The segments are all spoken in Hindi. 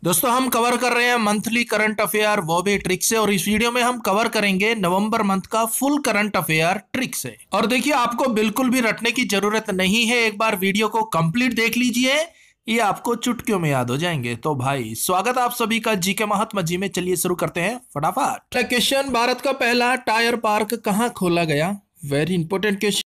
दोस्तों हम कवर कर रहे हैं मंथली करंट अफेयर वो भी ट्रिक से। और इस वीडियो में हम कवर करेंगे नवंबर मंथ का फुल करंट अफेयर ट्रिक से। और देखिए आपको बिल्कुल भी रटने की जरूरत नहीं है, एक बार वीडियो को कंप्लीट देख लीजिए, ये आपको चुटकियों में याद हो जाएंगे। तो भाई स्वागत आप सभी का जीके महात्मा जी में। चलिए शुरू करते हैं फटाफट। क्वेश्चन, भारत का पहला टायर पार्क कहाँ खोला गया? Very important question.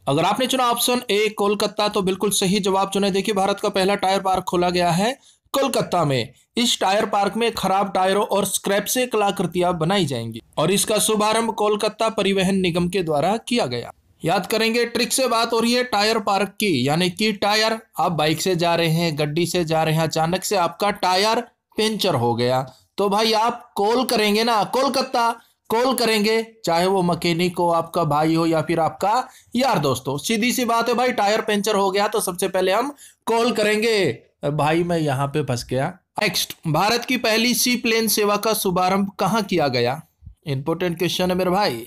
अगर आपने चुना ऑप्शन ए कोलकाता तो बिल्कुल सही जवाब चुने। देखिए भारत का पहला टायर पार्क खोला गया है कोलकाता में। इस टायर पार्क में खराब टायरों और स्क्रैप से कलाकृतियां बनाई जाएंगी और इसका शुभारंभ कोलकाता परिवहन निगम के द्वारा किया गया। याद करेंगे, ट्रिक से बात हो रही है टायर पार्क की, यानी कि टायर, आप बाइक से जा रहे हैं, गड्डी से जा रहे हैं, अचानक से आपका टायर पंचर हो गया तो भाई आप कॉल करेंगे ना, कोलकाता कॉल करेंगे, चाहे वो मैकेनिक हो, आपका भाई हो या फिर आपका यार दोस्त हो। सीधी सी बात है भाई, टायर पंचर हो गया तो सबसे पहले हम कॉल करेंगे, भाई मैं यहां पे फंस गया। नेक्स्ट, भारत की पहली सी प्लेन सेवा का शुभारंभ कहां किया गया? इंपॉर्टेंट क्वेश्चन है मेरे भाई।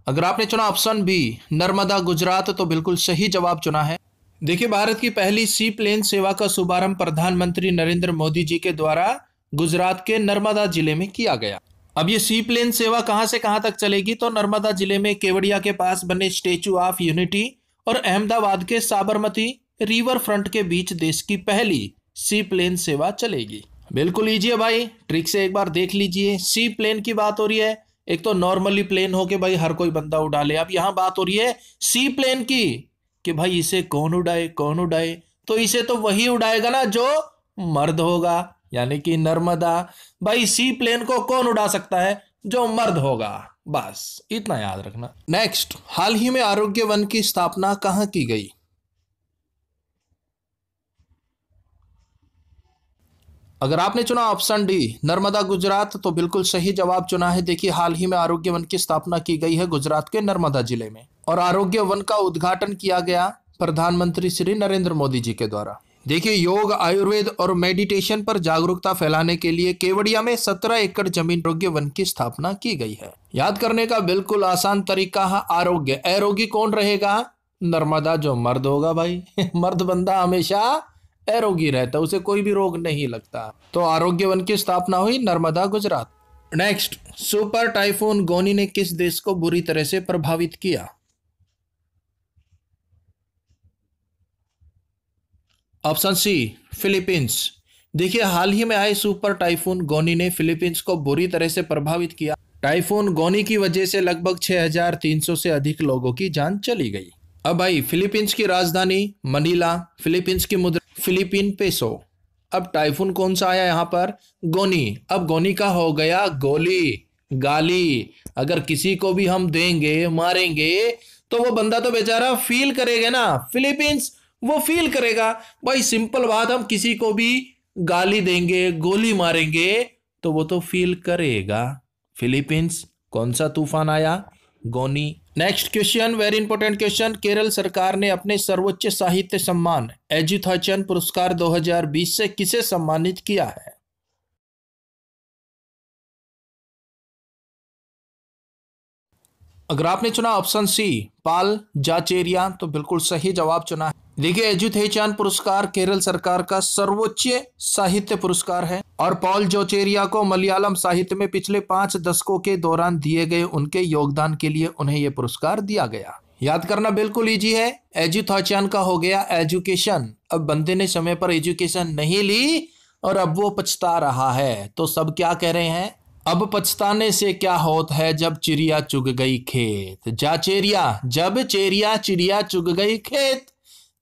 अगर आपने चुना ऑप्शन बी नर्मदा गुजरात तो बिल्कुल सही जवाब चुना है। देखिए भारत की पहली सी प्लेन सेवा का शुभारंभ प्रधानमंत्री नरेंद्र मोदी जी के द्वारा गुजरात के नर्मदा जिले में किया गया। अब ये सी प्लेन सेवा कहां से कहां तक चलेगी? तो नर्मदा जिले में केवड़िया के पास बने स्टेचू ऑफ यूनिटी और अहमदाबाद के साबरमती रिवर फ्रंट के बीच देश की पहली सी प्लेन सेवा चलेगी। बिल्कुल इजी है भाई, ट्रिक से एक बार देख लीजिए। सी प्लेन की बात हो रही है, एक तो नॉर्मली प्लेन हो के भाई हर कोई बंदा उड़ा ले, अब यहां बात हो रही है सी प्लेन की कि भाई इसे कौन उड़ाए कौन उड़ाए, तो इसे तो वही उड़ाएगा ना जो मर्द होगा, यानी कि नर्मदा। भाई सी प्लेन को कौन उड़ा सकता है? जो मर्द होगा, बस इतना याद रखना। नेक्स्ट, हाल ही में आरोग्य वन की स्थापना कहां की गई? अगर आपने चुना ऑप्शन डी नर्मदा गुजरात तो बिल्कुल सही जवाब चुना है। देखिए हाल ही में आरोग्य वन की स्थापना की गई है गुजरात के नर्मदा जिले में और आरोग्य वन का उद्घाटन किया गया प्रधानमंत्री श्री नरेंद्र मोदी जी के द्वारा। देखिए योग, आयुर्वेद और मेडिटेशन पर जागरूकता फैलाने के लिए केवड़िया में 17 एकड़ जमीन आरोग्य वन की स्थापना की गई है। याद करने का बिल्कुल आसान तरीका है, आरोग्य, अरोगी कौन रहेगा? नर्मदा, जो मर्द होगा भाई मर्द बंदा हमेशा एरोगी रहता है, उसे कोई भी रोग नहीं लगता। तो आरोग्य वन की स्थापना हुई Narmada Gujarat. Next, super typhoon गोनी ने किस देश को बुरी तरह से प्रभावित किया? Option C Philippines. देखिए हाल ही में आए सुपर टाइफून गोनी ने फिलीपींस को बुरी तरह से प्रभावित किया। टाइफून गोनी की वजह से लगभग 6,300 से अधिक लोगों की जान चली गई। अब भाई फिलीपींस की राजधानी मनीला, फिलीपींस की मुद्रा फिलीपीन पेसो। अब टाइफून कौन सा आया यहाँ पर? गोनी। अब गोनी का हो गया गोली, गाली। अगर किसी को भी हम देंगे, मारेंगे, तो वो बंदा तो बेचारा फील करेगा ना, फिलीपींस वो फील करेगा। भाई सिंपल बात, हम किसी को भी गाली देंगे, गोली मारेंगे, तो वो तो फील करेगा। फिलीपींस। कौन सा तूफान आया? गोनी। Next question, very important question. Kerala सरकार ने अपने सर्वोच्च साहित्य सम्मान एजुथाचन पुरस्कार 2020 से किसे सम्मानित किया है? अगर आपने चुना ऑप्शन सी पाल जाचेरिया तो बिल्कुल सही जवाब चुना है। देखिए एजुथेचान पुरस्कार केरल सरकार का सर्वोच्च साहित्य पुरस्कार है और पॉल जोचेरिया को मलयालम साहित्य में पिछले 5 दशकों के दौरान दिए गए उनके योगदान के लिए उन्हें यह पुरस्कार दिया गया। याद करना बिल्कुल इजी है। एजुथेचान का हो गया एजुकेशन। अब बंदे ने समय पर एजुकेशन नहीं ली और अब वो पछता रहा है, तो सब क्या कह रहे हैं? अब पछताने से क्या होत है जब चिड़िया चुग गई खेत। जाचेरिया, जब चेरिया चिड़िया चुग गई खेत।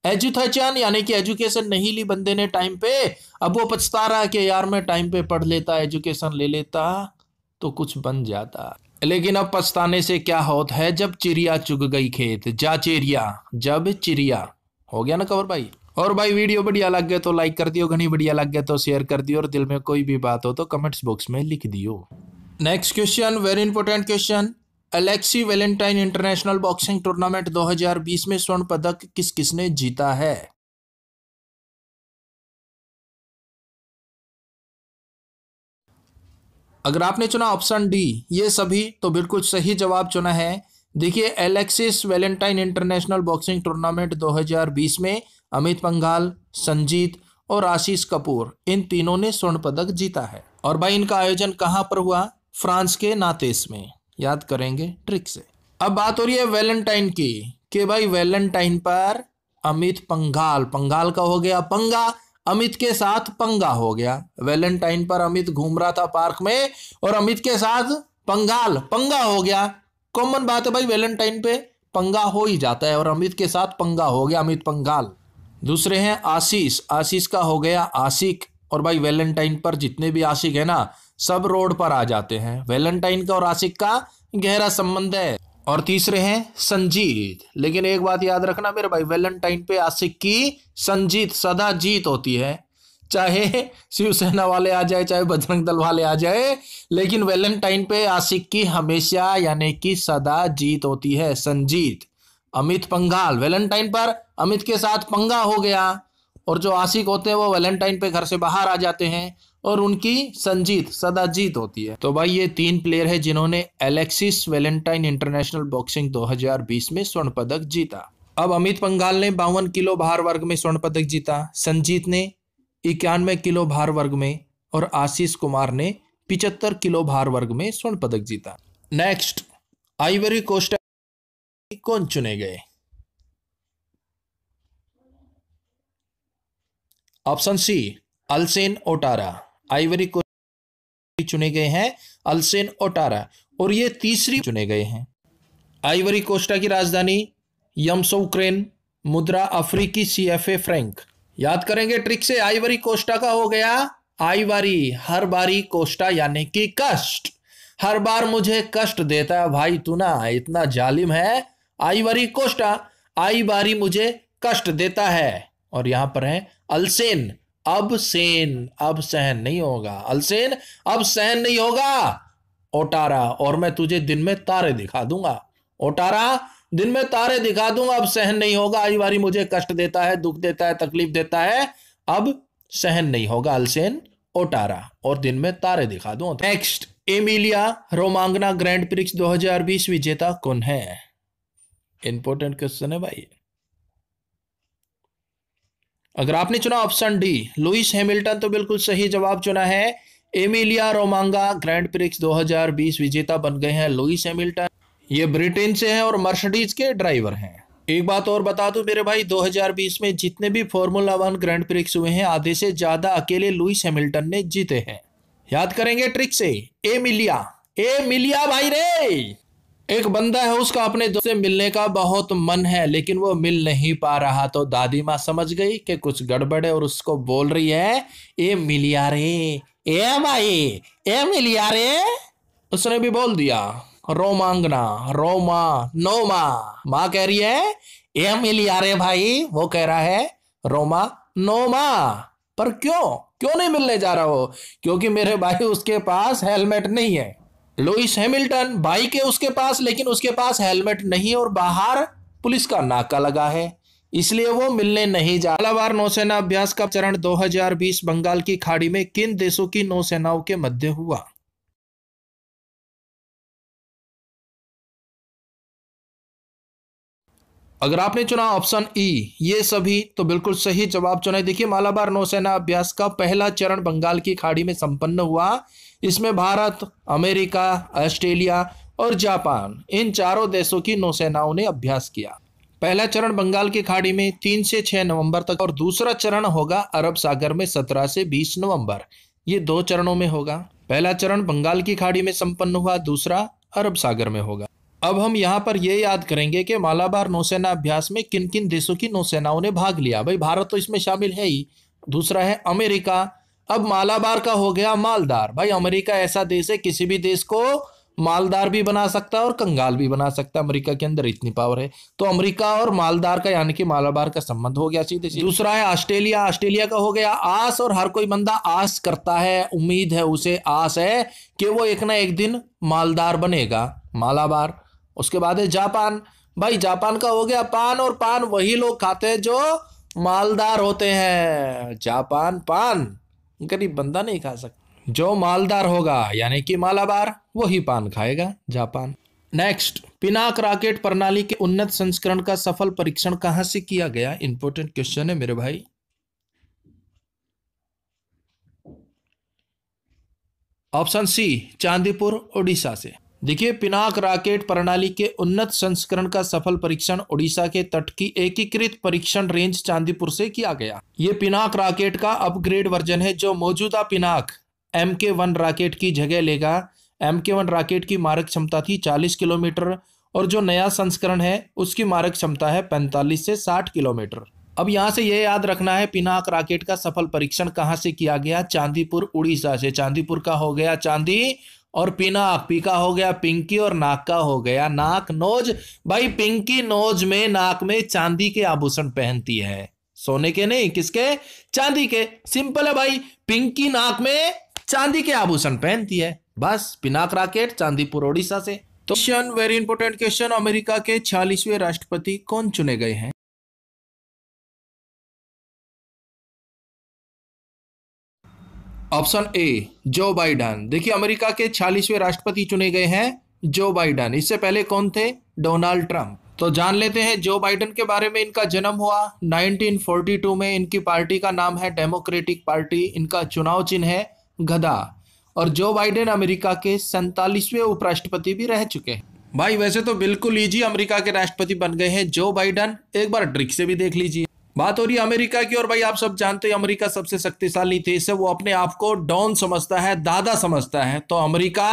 एजुथेचान यानी कि एजुकेशन नहीं ली बंदे ने टाइम पे, अब वो पछता रहा कि यार मैं टाइम पे पढ़ लेता, एजुकेशन ले लेता तो कुछ बन जाता। लेकिन अब पछताने से क्या होत है जब चिड़िया चुग गई खेत। जाचेरिया, जब चिड़िया। हो गया ना कवर भाई? और भाई वीडियो बढ़िया लग गया तो लाइक कर दियो, घनी बढ़िया लग गया तो शेयर कर दियो और दिल में कोई भी बात हो तो कमेंट्स बॉक्स में लिख दियो। Next question, very important question. Alexei Valentine international boxing tournament 2020 में स्वर्ण पदक किस किसने जीता है? अगर आपने चुना ऑप्शन डी ये सभी तो बिल्कुल सही जवाब चुना है। देखिए, Alexis Valentine international boxing tournament 2020 में अमित पंघाल, संजीत और आशीष कपूर इन तीनों ने स्वर्ण पदक जीता है। और भाई इनका आयोजन कहां पर हुआ? फ्रांस के नातेस में। याद करेंगे ट्रिक से। अब बात हो रही है वैलेंटाइन की, कि भाई वैलेंटाइन पर अमित पंघाल, पंघाल का हो गया पंगा, अमित के साथ पंगा हो गया। वैलेंटाइन पर अमित घूम रहा था पार्क में और अमित के साथ पंघाल, पंगा हो गया। कॉमन बात है भाई, वैलेंटाइन पे पंगा हो ही जाता है और अमित के साथ पंगा हो गया, अमित पंघाल। दूसरे हैं आशीष, आशीष का हो गया आशिक। और भाई वैलेंटाइन पर जितने भी आशिक है ना, सब रोड पर आ जाते हैं। वैलेंटाइन का और आशिक का गहरा संबंध है। और तीसरे हैं संजीत। लेकिन एक बात याद रखना मेरे भाई, वैलेंटाइन पे आशिक की संजीत सदा जीत होती है। चाहे शिवसेना वाले आ जाए, चाहे बजरंग दल वाले आ जाए, लेकिन वैलेंटाइन पे आशिक की हमेशा यानी कि सदा जीत होती है। संजीत, अमित पंघाल, वैलेंटाइन पर अमित के साथ पंगा हो गया और जो आशिक होते हैं वो वैलेंटाइन पे घर से बाहर आ जाते हैं और उनकी संजीत सदा जीत होती है। तो भाई ये 3 प्लेयर है जिन्होंने एलेक्सिस वैलेंटाइन इंटरनेशनल बॉक्सिंग 2020 में स्वर्ण पदक जीता। अब अमित पंघाल ने 52 किलो भार वर्ग में स्वर्ण पदक जीता, संजीत ने 91 किलो भार वर्ग में और आशीष कुमार ने 75 किलो भार वर्ग में स्वर्ण पदक जीता। नेक्स्ट, आइवरी कोस्ट कौन चुने गए? Option C, Alassane Ouattara. Ivory Coast चुने गए हैं अल्सेन ओटारा और ये तीसरी चुने गए हैं। आइवरी कोस्टा की राजधानी यमसौक्रेन, मुद्रा अफ्रीकी CFA फ्रैंक। याद करेंगे ट्रिक से। आइवरी कोस्टा का हो गया आइवरी, हर बारी कोस्टा यानी कि कष्ट, हर बार मुझे कष्ट देता है भाई तू ना, इतना जालिम है। आइवरी कोस्टा, आई बारी मुझे कष्ट देता है। और यहां पर है अल्सेन, अब सेन, अब सहन नहीं होगा। अल्सेन, अब सहन नहीं होगा। ओटारा, और मैं तुझे दिन में तारे दिखा दूंगा। ओटारा, दिन में तारे दिखा दूंगा, अब सहन नहीं होगा। आई बारी मुझे कष्ट देता है, दुख देता है, तकलीफ देता है, अब सहन नहीं होगा। अल्सेन ओटारा, और दिन में तारे दिखा दूं। नेक्स्ट, एमिलिया रोमांगना ग्रैंड प्रिक्स 2020 विजेता कौन है? इंपॉर्टेंट क्वेश्चन है भाई। अगर आपने चुना ऑप्शन डी लुइस हैमिल्टन तो बिल्कुल सही जवाब चुना है। एमिलिया रोमांगा ग्रैंड प्रिक्स 2020 विजेता बन गए हैं लुइस हैमिल्टन। ये ब्रिटेन से हैं और मर्सिडीज के ड्राइवर हैं। एक बात और बता दूं मेरे भाई, 2020 में जितने भी फॉर्मूला 1 ग्रैंड प्रिक्स हुए हैं आधे से ज्यादा अकेले लुइस हैमिल्टन ने जीते हैं। याद करेंगे ट्रिक से। एमिलिया, एमिलिया भाई रे, एक बंदा है उसका अपने दोस्त से मिलने का बहुत मन है लेकिन वो मिल नहीं पा रहा, तो दादी माँ समझ गई कि कुछ गड़बड़ है और उसको बोल रही है ए मिलिया रे, ए भाई ए मिलिया रे। उसने भी बोल दिया रोमांगना, रोमा, नोमा। माँ कह रही है ए मिलिया रे भाई, वो कह रहा है रोमा, नोमा। पर क्यों क्यों नहीं मिलने जा रहा हो? क्योंकि मेरे भाई उसके पास हेलमेट नहीं है। लुइस हैमिल्टन बाइक है उसके पास लेकिन उसके पास हेलमेट नहीं और बाहर पुलिस का नाका लगा है, इसलिए वो मिलने नहीं जा। मालाबार नौसेना अभ्यास का चरण 2020 बंगाल की खाड़ी में किन देशों की नौसेनाओं के मध्य हुआ? अगर आपने चुना ऑप्शन ई ये सभी तो बिल्कुल सही जवाब चुना है। देखिए, मालाबार नौसेना अभ्यास का पहला चरण बंगाल की खाड़ी में संपन्न हुआ। इसमें भारत, अमेरिका, ऑस्ट्रेलिया और जापान इन चारों देशों की नौसेनाओं ने अभ्यास किया। पहला चरण बंगाल की खाड़ी में 3 से 6 नवंबर तक और दूसरा चरण होगा अरब सागर में 17 से 20 नवंबर। ये 2 चरणों में होगा। पहला चरण बंगाल की खाड़ी में संपन्न हुआ, दूसरा अरब सागर में होगा। अब हम यहाँ पर ये याद करेंगे कि मालाबार नौसेना अभ्यास में किन किन देशों की नौसेनाओं ने भाग लिया। भाई भारत तो इसमें शामिल है ही, दूसरा है अमेरिका। अब मालाबार का हो गया मालदार। भाई अमेरिका ऐसा देश है किसी भी देश को मालदार भी बना सकता है और कंगाल भी बना सकता है, अमेरिका के अंदर इतनी पावर है। तो अमेरिका और मालदार का यानी कि मालाबार का संबंध हो गया सीधे सीधे। दूसरा है ऑस्ट्रेलिया। ऑस्ट्रेलिया का हो गया आस, और हर कोई बंदा आस करता है, उम्मीद है उसे, आस है कि वो एक ना एक दिन मालदार बनेगा, मालाबार। उसके बाद है जापान। भाई जापान का हो गया पान, और पान वही लोग खाते हैं जो मालदार होते हैं। जापान पान गरीब बंदा नहीं खा सकता, जो मालदार होगा यानी कि मालाबार वही पान खाएगा, जापान। नेक्स्ट, पिनाक रॉकेट प्रणाली के उन्नत संस्करण का सफल परीक्षण कहां से किया गया? इंपॉर्टेंट क्वेश्चन है मेरे भाई। ऑप्शन सी, चांदीपुर ओडिशा से। देखिए, पिनाक रॉकेट प्रणाली के उन्नत संस्करण का सफल परीक्षण ओडिशा के तट की एकीकृत परीक्षण रेंज चांदीपुर से किया गया। ये पिनाक रॉकेट का अपग्रेड वर्जन है जो मौजूदा पिनाक MK1 रॉकेट की जगह लेगा। MK1 रॉकेट की मारक क्षमता थी 40 किलोमीटर और जो नया संस्करण है उसकी मारक क्षमता है 45 से 60 किलोमीटर। अब यहां से यह याद रखना है, पिनाक रॉकेट का सफल परीक्षण कहां से किया गया? चांदीपुर उड़ीसा से। चांदीपुर का हो गया चांदी और पिनाक, पी का हो गया पिंकी और नाक का हो गया नाक। नोज, भाई पिंकी नोज में नाक में चांदी के आभूषण पहनती है, सोने के नहीं, किसके? चांदी के। सिंपल है भाई, पिंकी नाक में चांदी के आभूषण पहनती है, बस। पिनाक रॉकेट चांदीपुर ओडिशा से। तो question, very important question, America के 46वें राष्ट्रपति कौन चुने गए हैं? ऑप्शन ए, जो बाइडन। देखिए, अमेरिका के 46वें राष्ट्रपति चुने गए हैं जो बाइडन। इससे पहले कौन थे? Donald Trump. तो जान लेते हैं जो बाइडन के बारे में। इनका जन्म हुआ 1942 में। इनकी पार्टी का नाम है डेमोक्रेटिक पार्टी। इनका चुनाव चिन्ह है गधा। और जो बाइडन अमेरिका के 47वें उपराष्ट्रपति भी रह चुके हैं। भाई वैसे तो बिल्कुल इजी अमेरिका के राष्ट्रपति बन गए हैं जो बाइडन, एक बार ट्रिक से भी देख लीजिए। बात हो रही है अमेरिका की, और भाई आप सब जानते हैं अमेरिका सबसे शक्तिशाली देश है। वो अपने आप को डॉन समझता है, दादा समझता है। तो अमेरिका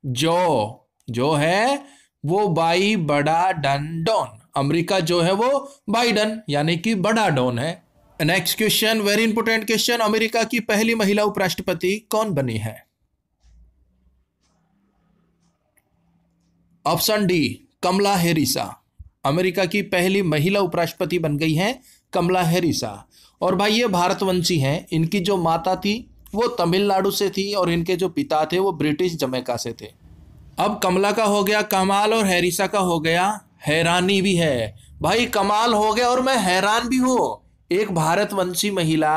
जो है वो बाई बड़ा डन डॉन। अमेरिका जो है वो बाइडन यानी कि बड़ा डॉन है। Next question, very important question, America की पहली महिला उपराष्ट्रपति कौन बनी है? ऑप्शन डी, कमला हैरिस। अमेरिका की पहली महिला उपराष्ट्रपति बन गई हैं कमला हैरिस। और भाई ये भारतवंशी हैं। इनकी जो माता थी वो तमिलनाडु से थी और इनके जो पिता थे वो ब्रिटिश जमैका से थे। अब कमला का हो गया कमाल और हैरिसा का हो गया हैरानी भी है। भाई कमाल हो गया और मैं हैरान भी हूं, एक भारतवंशी महिला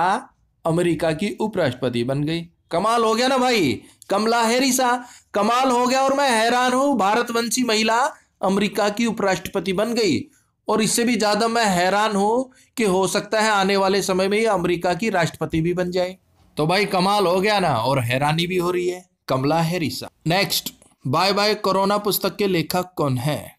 अमेरिका की उपराष्ट्रपति बन गई। कमाल हो गया ना भाई, कमला हैरिसा। कमाल हो गया और मैं हैरान हूं, भारतवंशी महिला अमेरिका की उपराष्ट्रपति बन गई। और इससे भी ज्यादा मैं हैरान हूं कि हो सकता है आने वाले समय में ये अमेरिका की राष्ट्रपति भी बन जाए। तो भाई कमाल हो गया ना, और हैरानी भी हो रही है, Kamala Harris. Next, bye bye corona पुस्तक के लेखक कौन है?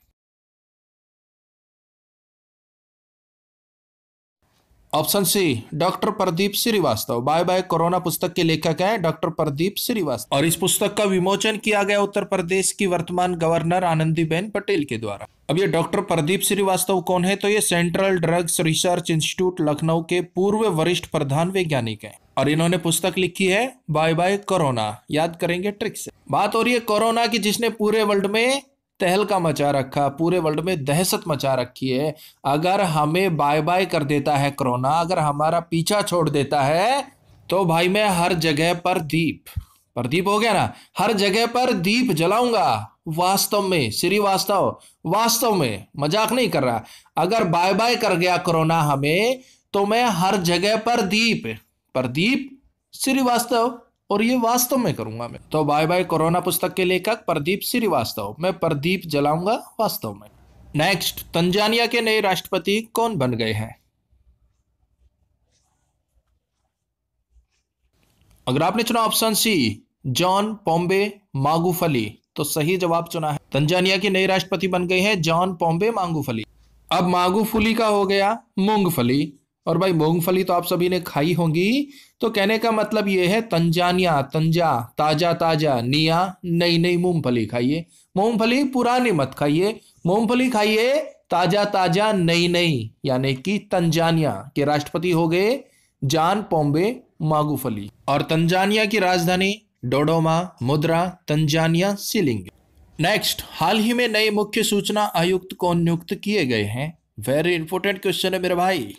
Option C, doctor Pradeep Srivastava. Bye bye corona पुस्तक के लेखक हैं डॉक्टर प्रदीप श्रीवास्तव। और इस पुस्तक का विमोचन किया गया उत्तर प्रदेश की वर्तमान गवर्नर आनंदीबेन पटेल के द्वारा। अब ये डॉक्टर प्रदीप श्रीवास्तव कौन है? तो ये central drugs research institute Lucknow के पूर्व वरिष्ठ प्रधान वैज्ञानिक हैं और इन्होंने पुस्तक लिखी है बाय बाय कोरोना। याद करेंगे ट्रिक से। बात हो रही है कोरोना की, जिसने पूरे वर्ल्ड में तहलका मचा रखा, पूरे वर्ल्ड में दहशत मचा रखी है। अगर हमें बाय बाय कर देता है कोरोना, अगर हमारा पीछा छोड़ देता है, तो भाई मैं हर जगह पर प्रदीप हो गया ना, हर जगह पर दीप जलाऊंगा। वास्तव में श्रीवास्तव, वास्तव में मजाक नहीं कर रहा। अगर बाय बाय कर गया कोरोना हमें, तो मैं हर जगह पर प्रदीप श्रीवास्तव, और ये वास्तव में करूंगा मैं। तो बाय बाय कोरोना पुस्तक के लेखक प्रदीप श्रीवास्तव। मैं प्रदीप जलाऊंगा वास्तव में। नेक्स्ट, तंजानिया के नए राष्ट्रपति कौन बन गए हैं? अगर आपने चुना ऑप्शन सी, जॉन पोम्बे मागुफली, तो सही जवाब चुना है। तंजानिया के नए राष्ट्रपति बन गए हैं जॉन पोम्बे मागुफली। अब मागुफली का हो गया मूंगफली, और भाई मूंगफली तो आप सभी ने खाई होंगी। तो कहने का मतलब ये है तंजानिया, तंजा ताजा ताजा, निया नई नई मूंगफली खाइए। मूंगफली पुरानी मत खाइए, मूंगफली खाइए ताजा ताजा नई नई, यानी कि तंजानिया के राष्ट्रपति हो गए जॉन पोम्बे मागुफली। और तंजानिया की राजधानी डोडोमा, मुद्रा तंजानिया शिलिंग। नेक्स्ट, हाल ही में नए मुख्य सूचना आयुक्त कौन नियुक्त किए गए हैं? वेरी इंपोर्टेंट क्वेश्चन है मेरे भाई।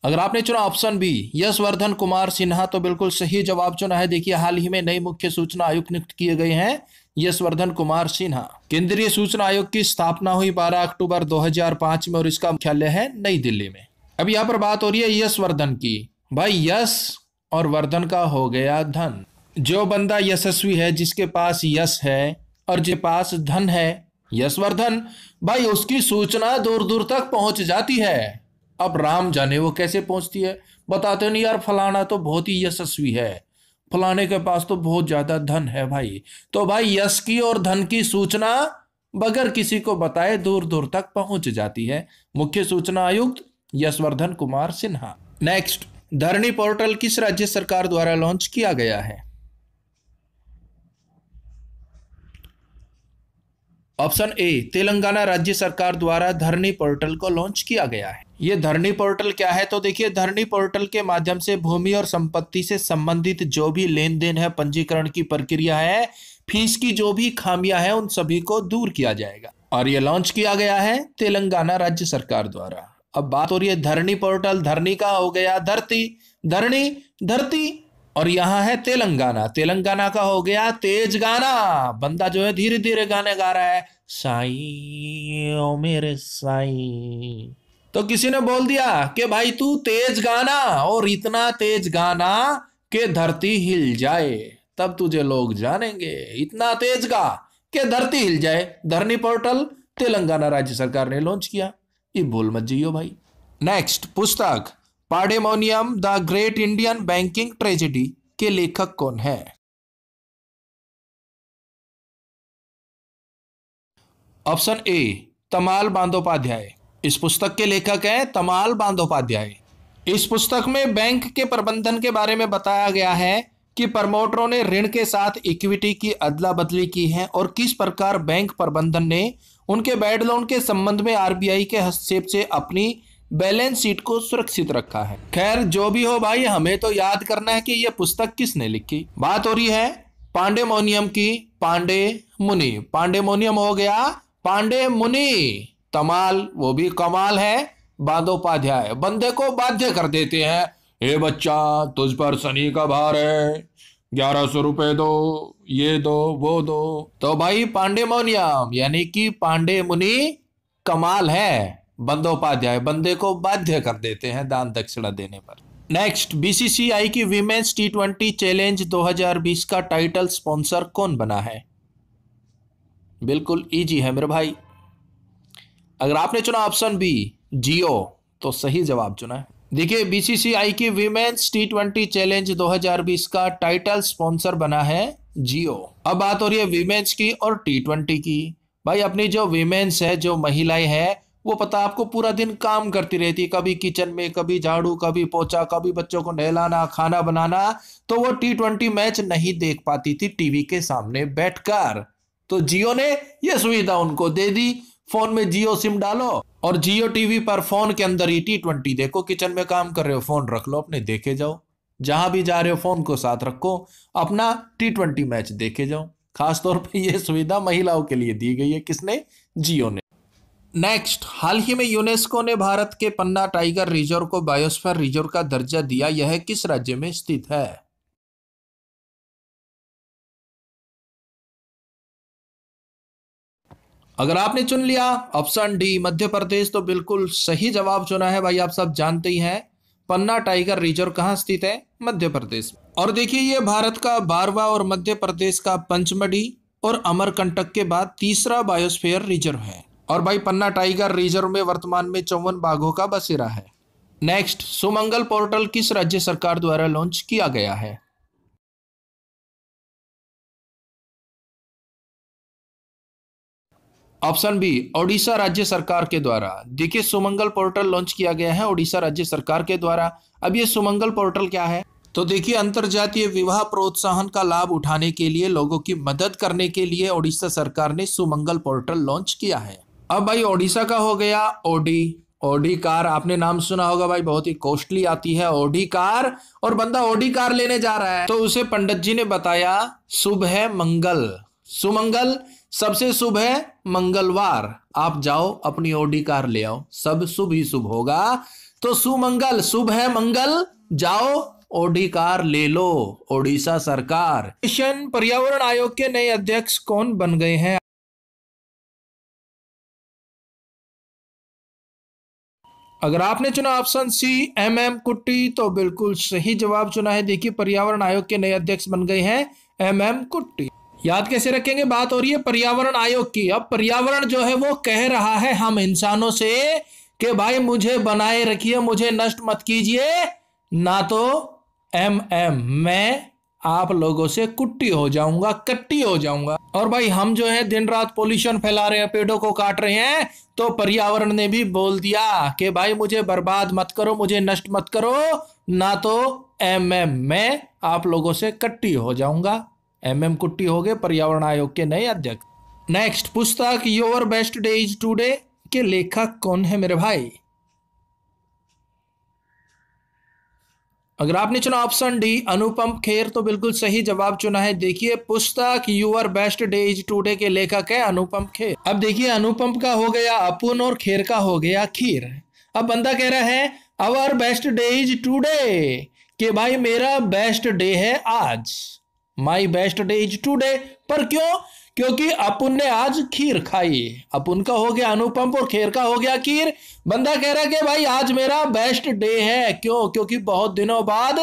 अगर आपने चुना ऑप्शन बी, यशवर्धन कुमार सिन्हा, तो बिल्कुल सही जवाब चुना है। देखिए, हाल ही में नए मुख्य सूचना आयुक्त नियुक्त किए गए हैं यशवर्धन कुमार सिन्हा। केंद्रीय सूचना आयोग की स्थापना हुई 12 अक्टूबर 2005 में और इसका मुख्यालय है नई दिल्ली में। अब यहां पर बात हो रही है यशवर्धन की। भाई यश और वर्धन का हो गया धन। जो बंदा यशस्वी है, जिसके पास यश है और जिसके पास धन है, यशवर्धन, भाई उसकी सूचना दूर दूर तक पहुंच जाती है। अब राम जाने वो कैसे पहुंचती है, बताते नहीं यार फलाना तो बहुत ही यशस्वी है, फलाने के पास तो बहुत ज्यादा धन है भाई। तो भाई यश की और धन की सूचना बगैर किसी को बताए दूर दूर तक पहुंच जाती है। मुख्य सूचना आयुक्त यशवर्धन कुमार सिन्हा। नेक्स्ट, धरणी पोर्टल किस राज्य सरकार द्वारा लॉन्च किया गया है? ऑप्शन ए, तेलंगाना राज्य सरकार द्वारा धरणी पोर्टल को लॉन्च किया गया है। ये धरणी पोर्टल क्या है? तो देखिए, धरणी पोर्टल के माध्यम से भूमि और संपत्ति से संबंधित जो भी लेन देन है, पंजीकरण की प्रक्रिया है, फीस की जो भी खामियां हैं, उन सभी को दूर किया जाएगा। और ये लॉन्च किया गया है तेलंगाना राज्य सरकार द्वारा। अब बात हो रही है धरणी पोर्टल, धरणी का हो गया धरती, धरणी धरती, और यहां है तेलंगाना, तेलंगाना का हो गया तेज गाना। बंदा जो है धीरे धीरे गाने गा रहा है, साईं ओ मेरे साईं। तो किसी ने बोल दिया कि भाई तू तेज गाना, और इतना तेज गाना कि धरती हिल जाए, तब तुझे लोग जानेंगे। इतना तेज गा कि धरती हिल जाए। धरणी पोर्टल तेलंगाना राज्य सरकार ने लॉन्च किया, ये भूल मत जियो भाई। नेक्स्ट, पुस्तक Pandemonium the great Indian banking tragedy के लेखक कौन है? ऑप्शन ए, तमाल बंदोपाध्याय। इस पुस्तक के लेखक हैं तमाल बंदोपाध्याय। इस पुस्तक में बैंक के प्रबंधन के बारे में बताया गया है कि प्रमोटरों ने ऋण के साथ इक्विटी की अदला बदली की है और किस प्रकार बैंक प्रबंधन ने उनके बैड लोन के संबंध में आरबीआई के हस्तक्षेप से अपनी बैलेंस शीट को सुरक्षित रखा है। खैर जो भी हो भाई, हमें तो याद करना है कि यह पुस्तक किसने लिखी। बात हो रही है पांडेमोनियम की, पांडे मुनि, पांडेमोनियम हो गया पांडे मुनि। तमाल वो भी कमाल है, बंदोपाध्याय बंदे को बाध्य कर देते हैं, ए बच्चा तुझ पर शनि का भार है, 1100 रुपए दो, ये दो वो दो। तो भाई पांडेमोनियम यानी कि पांडे मुनि कमाल है, बंदोपाध्याय बंदे को बाध्य कर देते हैं दान दक्षिणा देने पर। नेक्स्ट, बीसीसीआई की वीमेंस टी20 चैलेंज 2020 का टाइटल स्पॉन्सर कौन बना है? बिल्कुल इजी है मेरे भाई। अगर आपने चुना ऑप्शन बी जियो, तो सही जवाब चुना है। देखिए, बीसीसीआई की वीमेंस टी20 चैलेंज 2020 का टाइटल स्पॉन्सर बना है जियो। अब बात हो रही है वीमेंस की और टी20 की। भाई अपनी जो वीमेंस है, जो महिलाएं हैं, वो पता आपको पूरा दिन काम करती रहती है, कभी किचन में, कभी झाड़ू, कभी पोछा, कभी बच्चों को नहलाना, खाना बनाना। तो वो टी20 मैच नहीं देख पाती थी टीवी के सामने बैठकर। तो जियो ने यह सुविधा उनको दे दी, फोन में जियो सिम डालो और जियो टीवी पर फोन के अंदर ही टी20 देखो। किचन में काम कर रहे हो, फोन रख लो अपने, देखे जाओ। जहां भी जा रहे हो फोन को साथ रखो, अपना टी20 मैच देखे जाओ। खासतौर पे यह सुविधा महिलाओं के लिए दी गई है, किसने? जियो ने। नेक्स्ट, हाल ही में यूनेस्को ने भारत के पन्ना टाइगर रिजर्व को बायोस्फीयर रिजर्व का दर्जा दिया, यह किस राज्य में स्थित है? अगर आपने चुन लिया ऑप्शन डी मध्य प्रदेश, तो बिल्कुल सही जवाब चुना है भाई। आप सब जानते ही हैं पन्ना टाइगर रिजर्व कहां स्थित है? मध्य प्रदेश। और देखिए, ये भारत का 12वां और मध्य प्रदेश का पंचमढ़ी और अमरकंटक के बाद तीसरा बायोस्फीयर रिजर्व है। और भाई पन्ना टाइगर रिजर्व में वर्तमान में 54 बाघों का बसेरा है। नेक्स्ट, सुमंगल पोर्टल किस राज्य सरकार द्वारा लॉन्च किया गया है? ऑप्शन बी ओडिशा राज्य सरकार के द्वारा। देखिए, सुमंगल पोर्टल लॉन्च किया गया है ओडिशा राज्य सरकार के द्वारा। अब ये सुमंगल पोर्टल क्या है? तो देखिए, अंतरजातीय विवाह प्रोत्साहन का लाभ उठाने के लिए, लोगों की मदद करने के लिए ओडिशा सरकार ने सुमंगल पोर्टल लॉन्च किया है। अब भाई ओडिशा का हो गया ओडी, ओडी कार, आपने नाम सुना होगा भाई, बहुत ही कॉस्टली आती है ओडी कार। और बंदा ओडी कार लेने जा रहा है, तो उसे पंडित जी ने बताया शुभ है मंगल, सुमंगल सबसे शुभ है मंगलवार, आप जाओ अपनी ओडी कार ले आओ, सब शुभ ही शुभ होगा। तो सुमंगल, शुभ है मंगल, जाओ ओडी कार ले लो। ओडिशा सरकार। मिशन पर्यावरण आयोग के नए अध्यक्ष कौन बन गए हैं? अगर आपने चुना ऑप्शन सी MM कुट्टी तो बिल्कुल सही जवाब चुना है। देखिए पर्यावरण आयोग के नए अध्यक्ष बन गए हैं MM कुट्टी। याद कैसे रखेंगे, बात हो रही है पर्यावरण आयोग की। अब पर्यावरण जो है वो कह रहा है हम इंसानों से कि भाई मुझे बनाए रखिए, मुझे नष्ट मत कीजिए, ना तो MM मैं आप लोगों से कुट्टी हो जाऊंगा, कट्टी हो जाऊंगा। और भाई हम जो है दिन रात पोल्यूशन फैला रहे हैं, पेड़ों को काट रहे हैं, तो पर्यावरण ने भी बोल दिया कि भाई मुझे बर्बाद मत करो, मुझे नष्ट मत करो, ना तो MM मैं आप लोगों से कट्टी हो जाऊंगा। MM कुट्टी हो गए पर्यावरण आयोग के नए अध्यक्ष। नेक्स्ट, पुस्तक your best day is today के लेखक कौन है मेरे भाई? अगर आपने चुना ऑप्शन डी अनुपम खेर तो बिल्कुल सही जवाब चुना है। देखिए पुस्तक your best day is today के लेखक है अनुपम खेर। अब देखिए अनुपम का हो गया अपुन और खेर का हो गया खीर। अब बंदा कह रहा है our best day is today, कि भाई मेरा बेस्ट डे है आज, my best day is today. पर क्यों? क्योंकि अपुन ने आज खीर खाई। अपुन का हो गया अनुपम और खेर का हो गया खीर। बंदा कह रहा है कि भाई आज मेरा बेस्ट डे है, क्यों? क्योंकि बहुत दिनों बाद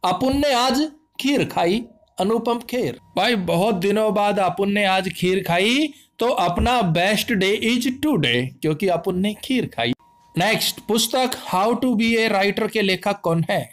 अपुन ने आज खीर खाई। अनुपम खेर, भाई बहुत दिनों बाद अपुन ने आज खीर खाई, तो अपना बेस्ट डे इज टुडे, क्योंकि अपुन ने खीर खाई। नेक्स्ट, पुस्तक how to be a writer के लेखक कौन है?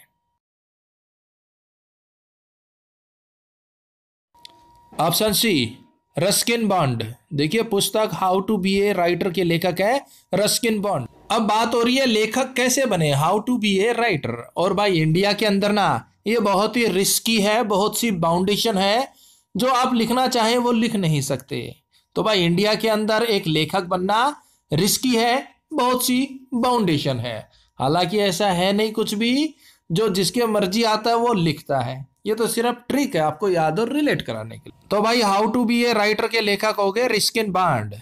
Option C Ruskin Bond. देखिए पुस्तक how to be a writer के लेखक है रस्किन बॉन्ड। अब बात हो रही है लेखक कैसे बने, how to be a writer. और भाई इंडिया के अंदर ना ये बहुत ही रिस्की है, बहुत सी बाउंडेशन है, जो आप लिखना चाहें वो लिख नहीं सकते। तो भाई इंडिया के अंदर एक लेखक बनना रिस्की है, बहुत सी बाउंडेशन है। हालांकि ऐसा है नहीं कुछ भी जो जिसके मर्जी आता है वो लिखता है, ये तो सिर्फ ट्रिक है आपको याद और रिलेट कराने के लिए। तो भाई how to be a writer के लेखक हो गए रस्किन बॉन्ड।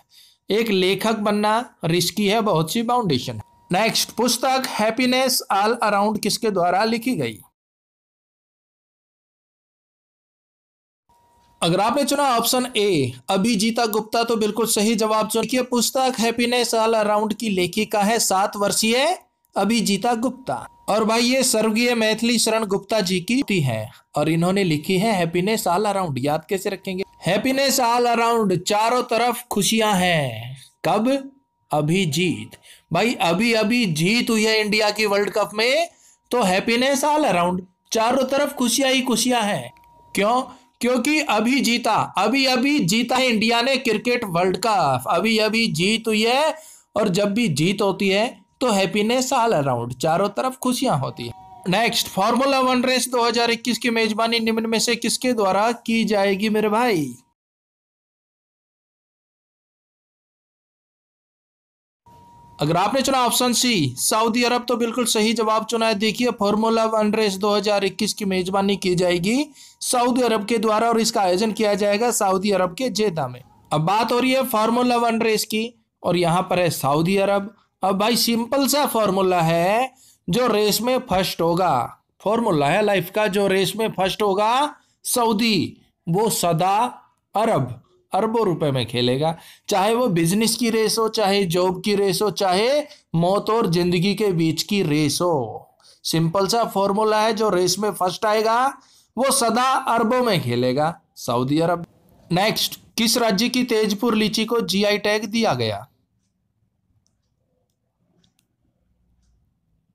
एक लेखक बनना रिस्की है, बहुत सी बाउंडेशन। नेक्स्ट, पुस्तक हैप्पीनेस ऑल अराउंड किसके द्वारा लिखी गई? अगर आपने चुना ऑप्शन ए अभिजीता गुप्ता तो बिल्कुल सही जवाब चुनिए। पुस्तक हैप्पीनेस ऑल अराउंड की लेखिका है 7 वर्षीय अभिजीता गुप्ता। और भाई ये स्वर्गीय मैथिली शरण गुप्ता जी की है और इन्होंने लिखी है हैप्पीनेस ऑल अराउंड। याद कैसे रखेंगे, हैप्पीनेस ऑल अराउंड, चारों तरफ खुशियां हैं। कब? अभी जीत। भाई अभी अभी जीत हुई है इंडिया की वर्ल्ड कप में, तो हैप्पीनेस ऑल अराउंड, चारों तरफ खुशियां ही खुशियां हैं। क्यों? क्योंकि अभी जीता, अभी अभी जीता है इंडिया ने क्रिकेट वर्ल्ड कप, अभी अभी जीत हुई है। और जब भी जीत होती है तो हैप्पीनेस ऑल अराउंड, चारों तरफ खुशियां होती है। नेक्स्ट, फार्मूला 1 रेस 2021 की मेजबानी निम्न में से किसके द्वारा की जाएगी मेरे भाई? अगर आपने चुना ऑप्शन सी सऊदी अरब तो बिल्कुल सही जवाब चुना है। देखिए फार्मूला 1 रेस 2021 की मेजबानी की जाएगी सऊदी अरब के द्वारा और इसका आयोजन किया जाएगा सऊदी अरब के जेदा में। अब बात हो रही है फार्मूला 1 रेस की और यहां पर है सऊदी अरब। अब भाई सिंपल सा फॉर्मूला है, जो रेस में फर्स्ट होगा, फॉर्मूला है लाइफ का, जो रेस में फर्स्ट होगा सऊदी, वो सदा अरब, अरबों रुपए में खेलेगा। चाहे वो बिजनेस की रेस हो, चाहे जॉब की रेस हो, चाहे मौत और जिंदगी के बीच की रेस हो, सिंपल सा फॉर्मूला है, जो रेस में फर्स्ट आएगा वो सदा अरबों में खेलेगा, सऊदी अरब। नेक्स्ट, किस राज्य की तेजपुर लीची को GI टैग दिया गया?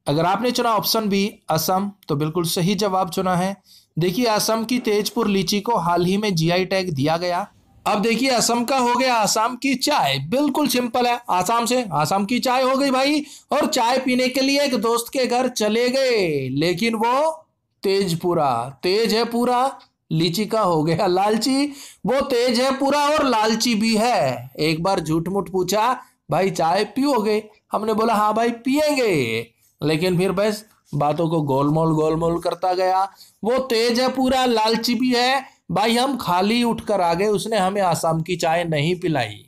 अगर आपने चुना ऑप्शन बी असम तो बिल्कुल सही जवाब चुना है। देखिए असम की तेजपुर लीची को हाल ही में GI टैग दिया गया। अब देखिए असम का हो गया आसाम की चाय, बिल्कुल सिंपल है, आसाम से आसाम की चाय हो गई भाई। और चाय पीने के लिए एक दोस्त के घर चले गए, लेकिन वो तेजपुरा, तेज है पूरा, लीची का हो गया लालची। वो तेज है पूरा और लालची भी है। एक बार झूठ मूठ पूछा भाई चाय पियोगे, हमने बोला हाँ भाई पिएंगे, लेकिन फिर बस बातों को गोलमोल गोलमोल करता गया। वो तेज है पूरा, लालची भी है भाई। हम खाली उठकर आ गए, उसने हमें आसाम की चाय नहीं पिलाई,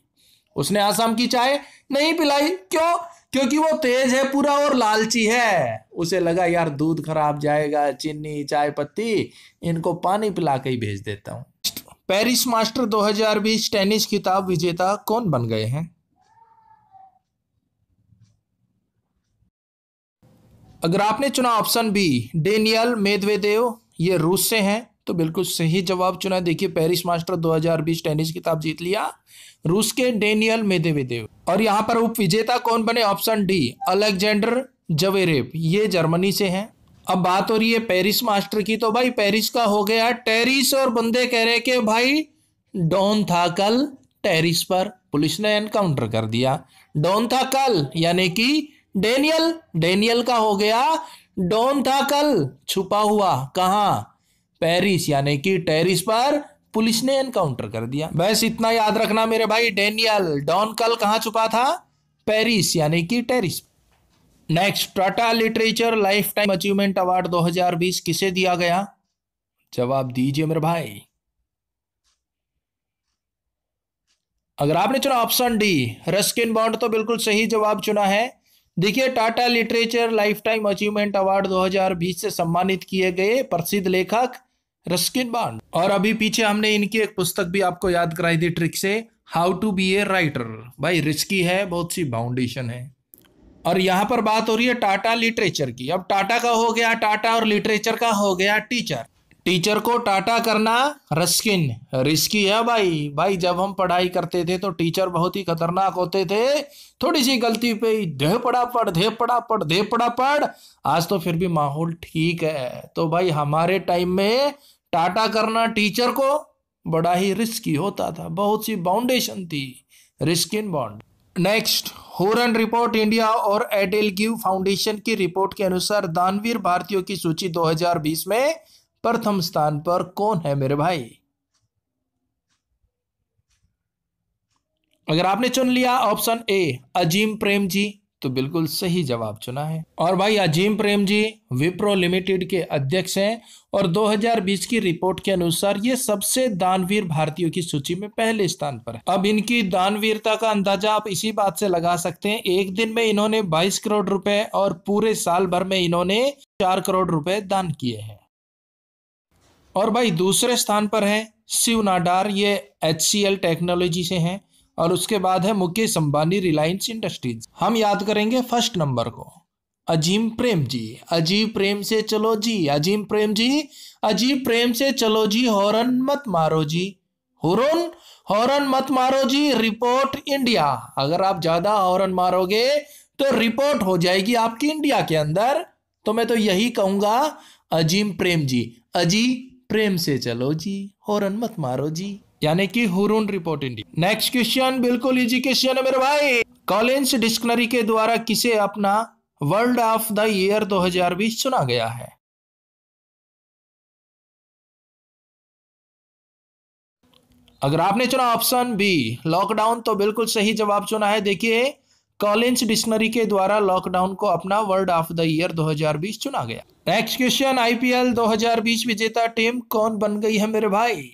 उसने आसाम की चाय नहीं पिलाई। क्यों? क्योंकि वो तेज है पूरा और लालची है। उसे लगा यार दूध खराब जाएगा, चीनी चाय पत्ती, इनको पानी पिला के ही भेज देता हूं। पेरिस मास्टर 2020 टेनिस खिताब विजेता कौन बन गए हैं? अगर आपने चुना ऑप्शन बी डेनियल मेदवेदेव, ये रूस से हैं, तो बिल्कुल सही जवाब चुना। देखिए पेरिस मास्टर 2020 टेनिस खिताब जीत लिया रूस के डेनियल मेदवेदेव। और यहाँ पर उप विजेता कौन बने? ऑप्शन डी अलेक्जेंडर जवेरेव, ये जर्मनी से हैं। अब बात हो रही है पेरिस मास्टर की, तो भाई पेरिस का हो गया टेरिस, और बंदे कह रहे कि भाई डॉन था कल टेरिस पर, पुलिस ने एनकाउंटर कर दिया। डॉन था कल यानी कि डेनियल, डेनियल का हो गया डॉन था कल छुपा हुआ कहां? पेरिस यानी कि टेरिस पर पुलिस ने एनकाउंटर कर दिया। बस इतना याद रखना मेरे भाई, डेनियल, डॉन कल कहां छुपा था? पेरिस यानी कि टेरिस। Next, Tata literature life time achievement award 2020 किसे दिया गया? जवाब दीजिए मेरे भाई। अगर आपने चुना ऑप्शन डी रस्किन बॉन्ड, तो बिल्कुल सही जवाब चुना है। देखिए Tata literature life time achievement award 2020 से सम्मानित किए गए प्रसिद्ध लेखक रस्किन बॉन्ड। और अभी पीछे हमने इनकी एक पुस्तक भी आपको याद कराई थी ट्रिक से, how to be a writer. भाई रिस्की है, बहुत सी बाउंडेशन है। और यहां पर बात हो रही है टाटा लिटरेचर की। अब टाटा का हो गया टाटा और लिटरेचर का हो गया टीचर। टीचर को टाटा करना रस्किन, रिस्की है भाई। भाई जब हम पढ़ाई करते थे तो टीचर बहुत ही खतरनाक होते थे, थोड़ी सी गलती पे ही धे पड़ा पढ़, धे पड़ा पढ़, धे पड़ा पढ़। आज तो फिर भी माहौल ठीक है। तो भाई हमारे टाइम में टाटा करना टीचर को बड़ा ही रिस्की होता था, बहुत सी बाउंडेशन थी, Ruskin Bond. Next, Hurun report India और एडेलग्यू फाउंडेशन की रिपोर्ट के अनुसार दानवीर भारतीयों की सूची 2020 में प्रथम स्थान पर कौन है मेरे भाई? अगर आपने चुन लिया ऑप्शन ए अजीम प्रेम जी, तो बिल्कुल सही जवाब चुना है। और भाई अजीम प्रेम जी विप्रो लिमिटेड के अध्यक्ष हैं और 2020 की रिपोर्ट के अनुसार ये सबसे दानवीर भारतीयों की सूची में पहले स्थान पर है। अब इनकी दानवीरता का अंदाजा आप इसी बात से लगा सकते हैं, एक दिन में इन्होंने 22 करोड़ रुपए और पूरे साल भर में इन्होंने 4 करोड़ रुपए दान किए हैं। और भाई दूसरे स्थान पर है शिव नाडार, ये HCL टेक्नोलॉजी से हैं। और उसके बाद है मुकेश अंबानी रिलायंस इंडस्ट्रीज। हम याद करेंगे फर्स्ट नंबर को अजीम प्रेम जी। अजीम प्रेम से चलो जी, अजीम प्रेम जी, अजीम प्रेम से चलो जी, हॉर्न मत मारो जी, हुरन हॉर्न मत मारो जी, रिपोर्ट इंडिया। अगर आप ज्यादा हॉर्न मारोगे तो रिपोर्ट हो जाएगी आपकी इंडिया के अंदर। तो मैं तो यही कहूंगा अजीम प्रेम जी, अजी प्रेम से चलो जी, हॉर्न मत मारो जी, यानी कि Hurun report India. Next question बिल्कुल इजी क्वेश्चन है मेरे भाई। कॉलिंस डिक्शनरी के द्वारा किसे अपना वर्ड ऑफ द ईयर 2020 चुना गया है? अगर आपने चुना ऑप्शन बी लॉकडाउन, तो बिल्कुल सही जवाब चुना है। देखिए कॉलिंस डिक्शनरी के द्वारा लॉकडाउन को अपना वर्ड ऑफ द ईयर 2020 चुना गया। नेक्स्ट क्वेश्चन, IPL 2020 विजेता टीम कौन बन गई है मेरे भाई?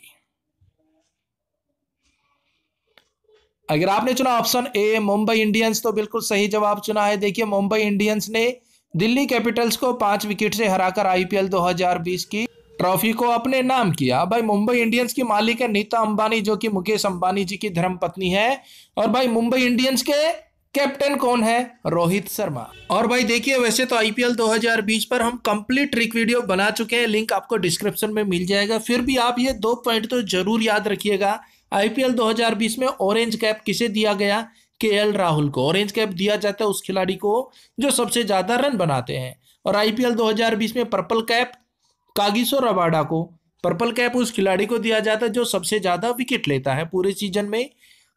अगर आपने चुना ऑप्शन ए मुंबई इंडियंस, तो बिल्कुल सही जवाब चुना है। देखिए मुंबई इंडियंस ने दिल्ली कैपिटल्स को 5 विकेट से हराकर IPL 2020 की ट्रॉफी को अपने नाम किया। भाई मुंबई इंडियंस की मालिक है नीता अंबानी, जो कि मुकेश अंबानी जी की धर्मपत्नी है। और भाई मुंबई इंडियंस के कैप्टन कौन है? रोहित शर्मा। और भाई देखिए वैसे तो IPL 2020 पर हम कंप्लीट ट्रिक वीडियो बना चुके हैं, लिंक आपको डिस्क्रिप्शन में मिल जाएगा। फिर भी आप ये 2 पॉइंट तो जरूर याद रखिएगा। IPL 2020 में ऑरेंज कैप किसे दिया गया? KL राहुल को ऑरेंज कैप दिया जाता है उस खिलाड़ी को जो सबसे ज्यादा रन बनाते हैं। और IPL 2020 में पर्पल कैप कागिसो रबाडा को, पर्पल कैप उस खिलाड़ी को दिया जाता है जो सबसे ज्यादा विकेट लेता है पूरे सीजन में।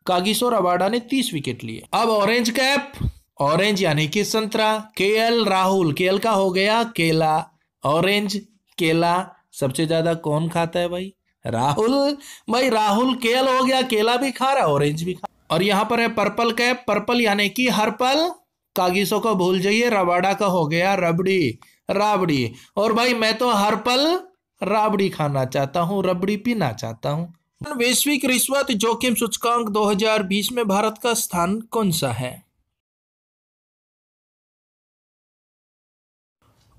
कागिसो रबाडा ने 30 विकेट लिए। अब ऑरेंज कैप, ऑरेंज यानी कि संतरा, KL राहुल, KL का हो गया केला, ऑरेंज केला सबसे ज्यादा कौन खाता है भाई? राहुल। भाई राहुल KL हो गया, केला भी खा रहा है, ऑरेंज भी खा। और यहां पर है पर्पल कैप, पर्पल यानी कि हर पल, कागिसो को भूल जाइए, रबाडा का हो गया रबड़ी, राबड़ी। और भाई मैं तो हर पल राबड़ी खाना चाहता हूं, रबड़ी पीना चाहता हूं। वैश्विक रिश्वत जोखिम सूचकांक 2020 में भारत का स्थान कौन सा है?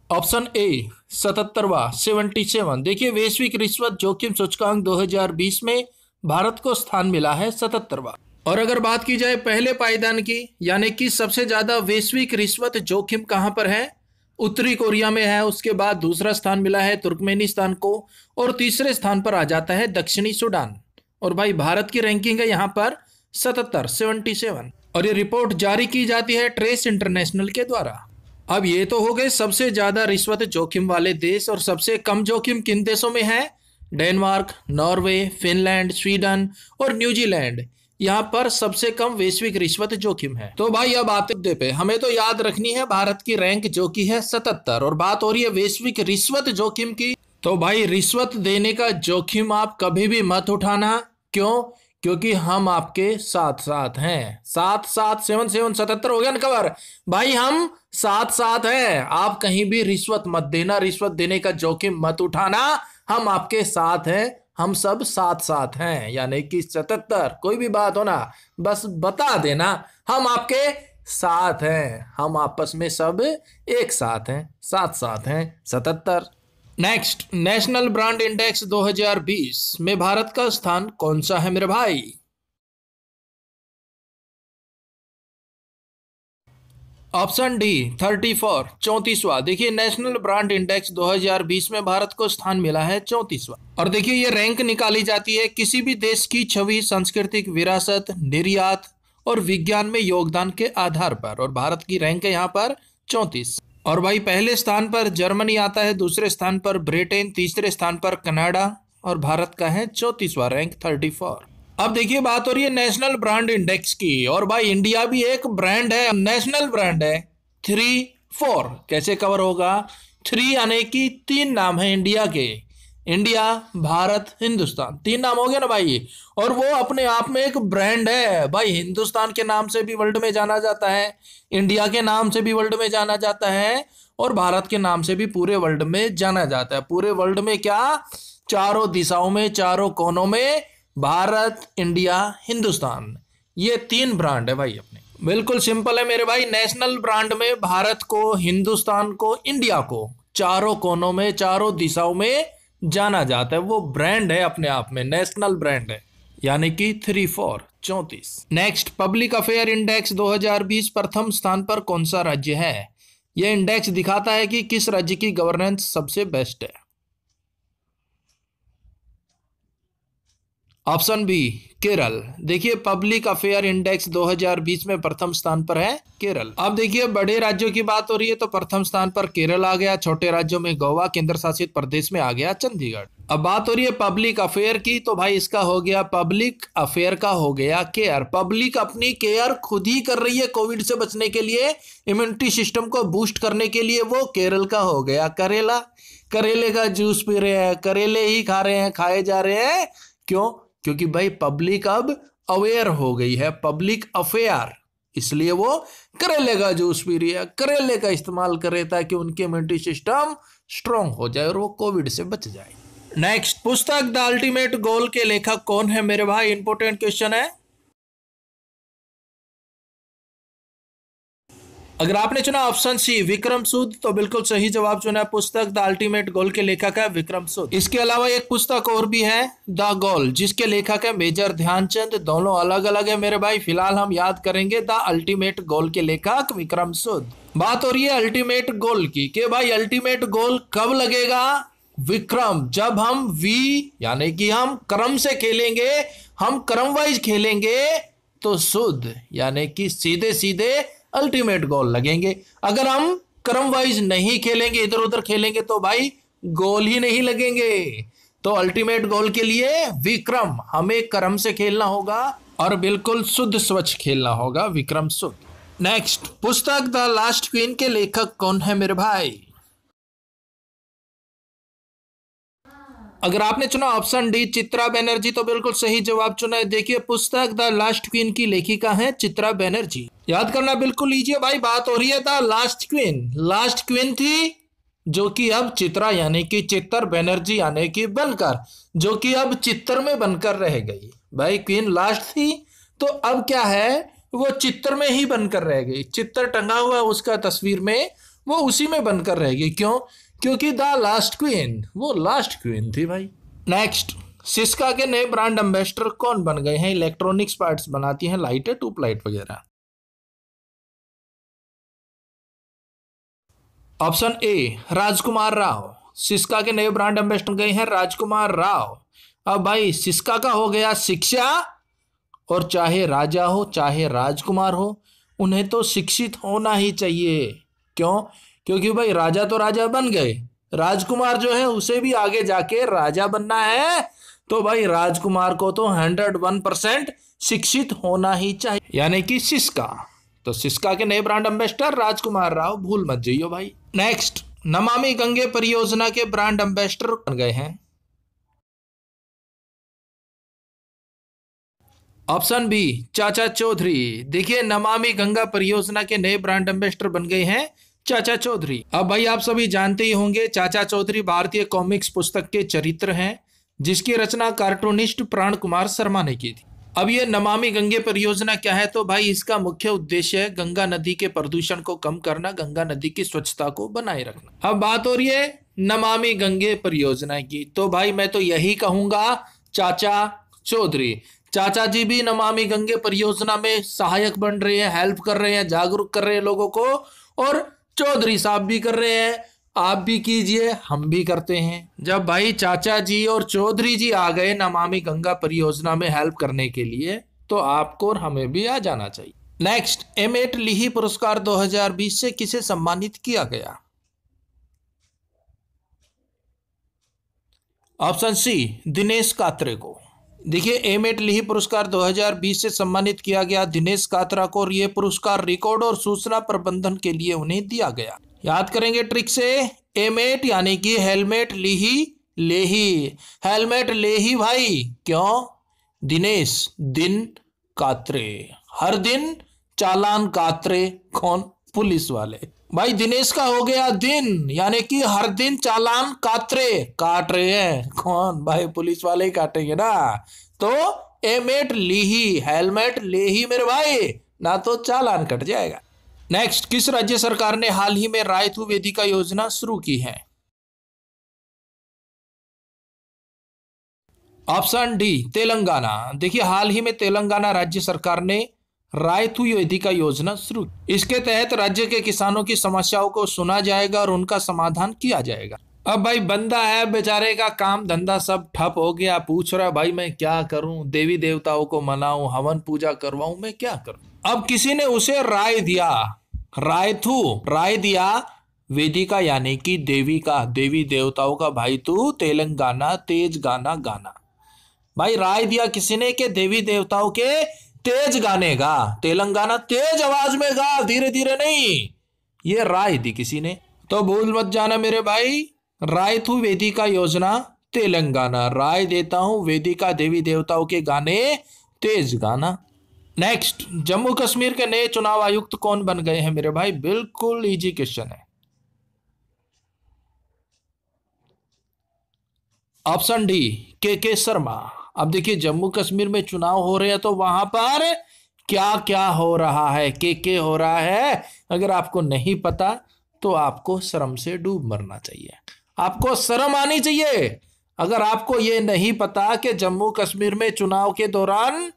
ऑप्शन ए 77वां 77। देखिए वैश्विक रिश्वत जोखिम सूचकांक 2020 में भारत को स्थान मिला है 77वां। और अगर बात की जाए पहले पायदान की, यानी कि सबसे ज्यादा वैश्विक रिश्वत जोखिम कहां पर है? उत्तरी कोरिया में है, उसके बाद दूसरा स्थान मिला है तुर्कमेनिस्तान को, और तीसरे स्थान पर आ जाता है दक्षिणी सूडान। और भाई भारत की रैंकिंग है यहाँ पर 77 और ये रिपोर्ट जारी की जाती है ट्रेस इंटरनेशनल के द्वारा। अब ये तो हो गए सबसे ज्यादा रिश्वत जोखिम वाले देश, और सबसे कम जोखिम किन देशों में है? डेनमार्क, नॉर्वे, फिनलैंड, स्वीडन और न्यूजीलैंड, यहाँ पर सबसे कम वैश्विक रिश्वत जोखिम है। तो भाई अब आते मुद्दे पे, हमें तो याद रखनी है भारत की रैंक जो की है 77, और बात हो रही है वैश्विक रिश्वत जोखिम की। तो भाई रिश्वत देने का जोखिम आप कभी भी मत उठाना। क्यों? क्योंकि हम आपके साथ साथ हैं। 7 7 7 77 हो गया ना कवर। भाई हम साथ साथ हैं, आप कहीं भी रिश्वत मत देना, रिश्वत देने का जोखिम मत उठाना। हम आपके साथ हैं, हम सब साथ साथ हैं, यानी कि 77। कोई भी बात हो ना, बस बता देना हम आपके साथ हैं, हम आपस में सब एक साथ हैं, साथ साथ हैं 77। नेक्स्ट, नेशनल ब्रांड इंडेक्स 2020 में भारत का स्थान कौन सा है मेरे भाई? Option D 34, 34वां। देखिए नेशनल ब्रांड इंडेक्स 2020 में भारत को स्थान मिला है 34वां। और देखिए ये रैंक निकाली जाती है किसी भी देश की छवि, सांस्कृतिक विरासत, निर्यात और विज्ञान में योगदान के आधार पर, और भारत की रैंक है यहाँ पर 34। और भाई पहले स्थान पर जर्मनी आता है, दूसरे स्थान पर ब्रिटेन, तीसरे स्थान पर कनाडा, और भारत का है 34वां रैंक 34। अब देखिए बात हो रही है नेशनल ब्रांड इंडेक्स की, और भाई इंडिया भी एक ब्रांड है, नेशनल ब्रांड है। 3 4 कैसे कवर होगा? 3 यानी कि 3 नाम है इंडिया के, इंडिया, भारत, हिंदुस्तान, 3 नाम हो गया ना भाई। और वो अपने आप में एक ब्रांड है भाई। हिंदुस्तान के नाम से भी वर्ल्ड में जाना जाता है, इंडिया के नाम से भी वर्ल्ड में जाना जाता है, और भारत के नाम से भी पूरे वर्ल्ड में जाना जाता है। पूरे वर्ल्ड में क्या? चारों दिशाओं में, चारों कोनों में भारत, इंडिया, हिंदुस्तान, ये 3 ब्रांड है भाई अपने। बिल्कुल सिंपल है मेरे भाई, नेशनल ब्रांड में भारत को, हिंदुस्तान को, इंडिया को चारों कोनों में, चारों दिशाओं में जाना जाता है। वो ब्रांड है अपने आप में, नेशनल ब्रांड है, यानी कि 3 4 34। नेक्स्ट, पब्लिक अफेयर इंडेक्स 2020 प्रथम स्थान पर कौन सा राज्य है? यह इंडेक्स दिखाता है कि किस राज्य की गवर्नेंस सबसे बेस्ट है। Option B Kerala. देखिए पब्लिक अफेयर इंडेक्स 2020 में प्रथम स्थान पर है केरल। अब देखिए बड़े राज्यों की बात हो रही है तो प्रथम स्थान पर केरल आ गया, छोटे राज्यों में गोवा, केंद्र शासित प्रदेश में आ गया चंडीगढ़। अब बात हो रही है पब्लिक अफेयर की, तो भाई इसका हो गया, पब्लिक अफेयर का हो गया केयर। पब्लिक अपनी केयर खुद ही कर रही है कोविड से बचने के लिए, इम्यूनिटी सिस्टम को बूस्ट करने के लिए, वो केरल का हो गया करेला। करेले का जूस पी रहे हैं, करेले ही खा रहे हैं, खाए जा रहे हैं। क्यों? क्योंकि भाई पब्लिक अब अवेयर हो गई है, पब्लिक अफेयर, इसलिए वो करेले का जूस पी रही है, करेले का इस्तेमाल कर रहे हैं ताकि उनके इम्यूनिटी सिस्टम स्ट्रांग हो जाए और वो कोविड से बच जाए। नेक्स्ट, पुस्तक द अल्टीमेट गोल के लेखक कौन है मेरे भाई? इंपोर्टेंट क्वेश्चन है। अगर आपने चुना ऑप्शन सी विक्रम सूद तो बिल्कुल सही जवाब चुना। पुस्तक द अल्टीमेट गोल के लेखक है विक्रम सूद। इसके अलावा एक पुस्तक और भी है द गोल, जिसके लेखक है मेजर ध्यानचंद। दोनों अलग अलग है मेरे भाई, फिलहाल हम याद करेंगे द अल्टीमेट गोल के लेखक विक्रम सूद। बात हो रही है अल्टीमेट गोल की कि भाई अल्टीमेट गोल कब लगेगा? विक्रम, जब हम वी यानी कि हम क्रम से खेलेंगे, हम क्रम वाइज खेलेंगे, तो सुध यानी कि सीधे सीधे अल्टीमेट गोल लगेंगे। अगर हम क्रम वाइज नहीं खेलेंगे, इधर उधर खेलेंगे, तो भाई गोल ही नहीं लगेंगे। तो अल्टीमेट गोल के लिए विक्रम, हमें क्रम से खेलना होगा और बिल्कुल शुद्ध स्वच्छ खेलना होगा, विक्रम शुद्ध। नेक्स्ट, पुस्तक द लास्ट क्वीन के लेखक कौन है मेरे भाई? अगर आपने चुना ऑप्शन डी चित्रा बनर्जी तो बिल्कुल सही जवाब चुना है। देखिए पुस्तक द लास्ट क्वीन की लेखिका है चित्रा बनर्जी। याद करना बिल्कुल लीजिए भाई, बात हो रही है the last queen. Last queen थी जो कि अब चित्रा यानी कि चित्तर बनर्जी यानी कि बनकर, जो कि अब चित्तर में बनकर रह गई। भाई क्वीन लास्ट थी तो अब क्या है, वो चित्तर में ही बनकर रह गई। चित्तर टंगा हुआ उसका तस्वीर में, वो उसी में बनकर रह गई। क्यों? क्योंकि द लास्ट क्वीन, वो लास्ट क्वीन थी भाई। नेक्स्ट, सिस्का के नए ब्रांड एम्बेसडर कौन बन गए हैं? इलेक्ट्रॉनिक्स पार्ट्स बनाती हैं, लाइटें, ट्यूबलाइट वगैरह। Option A Rajkumar Rao, Syska के नए ब्रांड एम्बेसडर गए हैं राजकुमार राव। अब भाई सिस्का का हो गया शिक्षा, और चाहे राजा हो चाहे राजकुमार हो उन्हें तो शिक्षित होना ही चाहिए। क्यों? क्योंकि भाई राजा तो राजा बन गए, राजकुमार जो है उसे भी आगे जाके राजा बनना है, तो भाई राजकुमार को तो 101% शिक्षित होना ही चाहिए, यानी कि सिस्का। तो सिस्का के नए ब्रांड एम्बेसडर राजकुमार राव, भूल मत जाइयो भाई। नेक्स्ट, नमामि गंगे परियोजना के ब्रांड एम्बेसडर बन गए हैं। ऑप्शन बी चाचा चौधरी। देखिए नमामि गंगा परियोजना के नए ब्रांड एम्बेसडर बन गए हैं चाचा चौधरी। अब भाई आप सभी जानते ही होंगे चाचा चौधरी भारतीय कॉमिक्स पुस्तक के चरित्र हैं, जिसकी रचना कार्टूनिस्ट प्राण कुमार शर्मा ने की थी। अब ये नमामि गंगे परियोजना क्या है? तो भाई इसका मुख्य उद्देश्य है गंगा नदी के प्रदूषण को कम करना, गंगा नदी की स्वच्छता को बनाए रखना। अब बात हो रही है नमामि गंगे परियोजना की, तो भाई मैं तो यही कहूंगा चाचा चौधरी। चाचा जी भी नमामि गंगे परियोजना में सहायक बन रहे हैं, हेल्प कर रहे हैं, जागरूक कर रहे हैं लोगों को, और चौधरी साहब भी कर रहे हैं। आप भी कीजिए, हम भी करते हैं। जब भाई चाचा जी और चौधरी जी आ गए नमामि गंगा परियोजना में हेल्प करने के लिए, तो आपको और हमें भी आ जाना चाहिए। नेक्स्ट, एमेट लीही पुरस्कार 2020 से किसे सम्मानित किया गया? ऑप्शन सी दिनेश कात्रे को। देखिए एमेट लीही पुरस्कार 2020 से सम्मानित किया गया दिनेश कात्रा को, और यह पुरस्कार रिकॉर्ड और सूचना प्रबंधन के लिए उन्हें दिया गया। याद करेंगे ट्रिक से, एमेट यानी कि हेलमेट लीही लेही, हेलमेट लेही भाई। क्यों? दिनेश दिन कात्रे, हर दिन चालान कात्रे। कौन? पुलिस वाले। भाई दिनेश का हो गया दिन, यानी कि हर दिन चालान कात्रे, काट रहे हैं। कौन? भाई पुलिस वाले ही काटेंगे ना। तो एमेट लीही, हेलमेट लेही मेरे भाई, ना तो चालान कट जाएगा। नेक्स्ट, किस राज्य सरकार ने हाल ही में रायथू वेदिका योजना शुरू की है? Option D Telangana. देखिए हाल ही में तेलंगाना राज्य सरकार ने रायथू वेदिका योजना शुरू। इसके तहत राज्य के किसानों की समस्याओं को सुना जाएगा और उनका समाधान किया जाएगा। अब भाई बंदा है बेचारे का काम धंधा सब ठप हो गया, पूछ रहा भाई मैं क्या करूं, देवी देवताओं को मनाऊं, हवन पूजा करवाऊं, मैं क्या करूं? अब किसी ने उसे राय दिया, रायथू राय दिया वेदिका यानी कि देवी का, देवी देवताओं का, भाई तू तेलंगाना तेज गाना गाना। भाई राय दिया किसी ने कि देवी देवताओं के तेज गाने गा, तेलंगाना तेज आवाज में गा, धीरे धीरे नहीं। ये राय दी किसी ने, तो भूल मत जाना मेरे भाई, रायथू वेदिका योजना तेलंगाना। राय देता हूं वेदिका देवी देवताओं के गाने तेज गाना। नेक्स्ट, जम्मू कश्मीर के नए चुनाव आयुक्त कौन बन गए हैं मेरे भाई? बिल्कुल इजी क्वेश्चन है। ऑप्शन डी के शर्मा। अब देखिए जम्मू कश्मीर में चुनाव हो रहे हैं, तो वहां पर क्या क्या हो रहा है, के हो रहा है। अगर आपको नहीं पता तो आपको शर्म से डूब मरना चाहिए, आपको शर्म आनी चाहिए। अगर आपको ये नहीं पता कि जम्मू कश्मीर में चुनाव के दौरान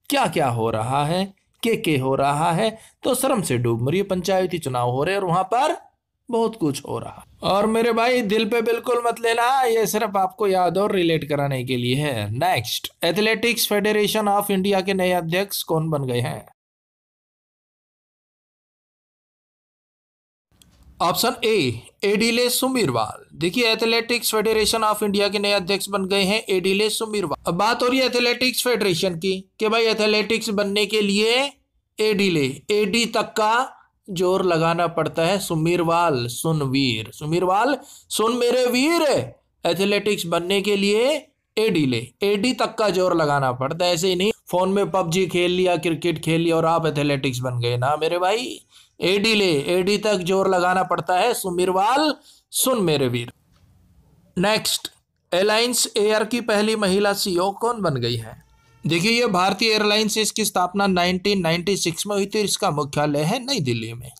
क्या क्या हो रहा है, के हो रहा है, तो शर्म से डूब मरिए। पंचायती चुनाव हो रहे हैं और वहां पर बहुत कुछ हो रहा। और मेरे भाई दिल पे बिल्कुल मत लेना, ये सिर्फ आपको याद और रिलेट कराने के लिए है। Next, athletics federation of India के नए अध्यक्ष कौन बन गए हैं? Option A एडिले सुमीरवाल। देखिए एथलेटिक्स फेडरेशन ऑफ इंडिया के नए अध्यक्ष बन गए हैं एडिले सुमीरवाल। अब बात हो रही है एथलेटिक्स फेडरेशन की कि भाई एथलेटिक्स बनने के लिए एडिले, एडी तक का जोर लगाना पड़ता है। सुमीरवाल सुन वीर, सुमीरवाल सुन मेरे वीर। एथलेटिक्स बनने के लिए एडिले, एडी तक का जोर लगाना पड़ता है। ऐसे ही नहीं फोन में पबजी खेल लिया, क्रिकेट खेल लिया और आप एथलेटिक्स बन गए ना मेरे भाई। एडी एडी तक जोर लगाना पड़ता है। सुमीरवाल सुन मेरे वीर। नेक्स्ट, एलायंस एयर की पहली महिला सीईओ कौन बन गई है? देखिए ये भारतीय एयरलाइंस, इसकी स्थापना 1996 में हुई थी। इसका मुख्यालय है नई दिल्ली में।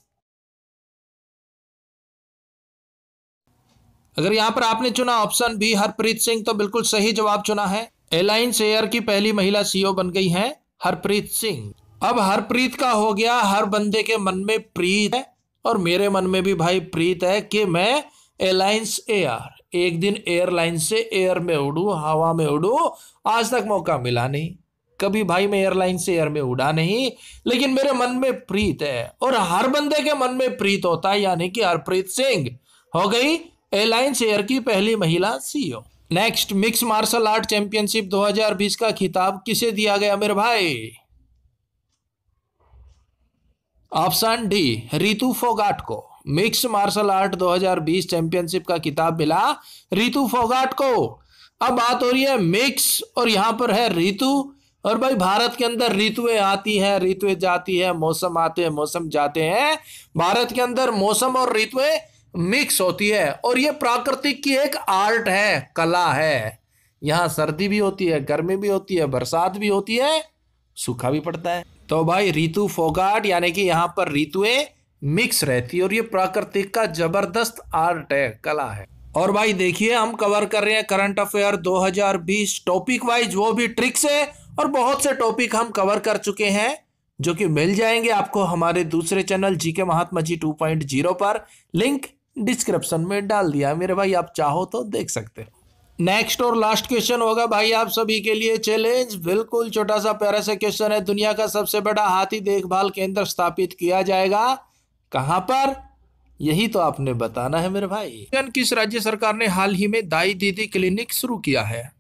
अगर यहां पर आपने चुना ऑप्शन बी हरप्रीत सिंह, तो बिल्कुल सही जवाब चुना है। एलायंस एयर की पहली महिला सीईओ बन गई है हरप्रीत सिंह। अब हरप्रीत का हो गया, हर बंदे के मन में प्रीत है, और मेरे मन में भी भाई प्रीत है कि मैं एलायंस एयर, एक दिन एयरलाइन से एयर में उड़ूं, हवा में उड़ूं। आज तक मौका मिला नहीं, कभी भाई मैं एयरलाइन से एयर में उड़ा नहीं, लेकिन मेरे मन में प्रीत है और हर बंदे के मन में प्रीत होता है, यानी कि हरप्रीत सिंह हो गई एलायंस एयर की पहली महिला CEO. Next, mix martial art championship 2020 का खिताब किसे दिया गया मेरे भाई? ऑप्शन डी, रितु फोगाट को। मिक्स मार्शल आर्ट 2020 चैंपियनशिप का खिताब मिला रितु फोगाट को। अब बात हो रही है मिक्स और यहां पर है रितु, और भाई भारत के अंदर ऋतुएं आती हैं, ऋतुएं जाती है, मौसम आते हैं, मौसम जाते हैं। भारत के अंदर मौसम और ऋतुएं मिक्स होती है और ये प्राकृतिक की एक आर्ट है, कला है। यहाँ सर्दी भी होती है, गर्मी भी होती है, बरसात भी होती है, सूखा भी पड़ता है। तो भाई ऋतु फोगाट, यानी कि यहाँ पर ऋतुएं मिक्स रहती है और ये प्राकृतिक का जबरदस्त आर्ट है, कला है। और भाई देखिए हम कवर कर रहे हैं करंट अफेयर 2020 टॉपिक वाइज, वो भी ट्रिक से, और बहुत से टॉपिक हम कवर कर चुके हैं जो कि मिल जाएंगे आपको हमारे दूसरे चैनल जीके महात्मा जी 2.0 पर। लिंक डिस्क्रिप्शन में डाल दिया मेरे भाई, आप चाहो तो देख सकते हो। नेक्स्ट और लास्ट क्वेश्चन होगा भाई आप सभी के लिए चैलेंज, बिल्कुल छोटा सा प्यारा सा क्वेश्चन है। दुनिया का सबसे बड़ा हाथी देखभाल केंद्र स्थापित किया जाएगा कहां पर? यही तो आपने बताना है मेरे भाई। किस राज्य सरकार ने हाल ही में दाई दीदी क्लिनिक शुरू किया है?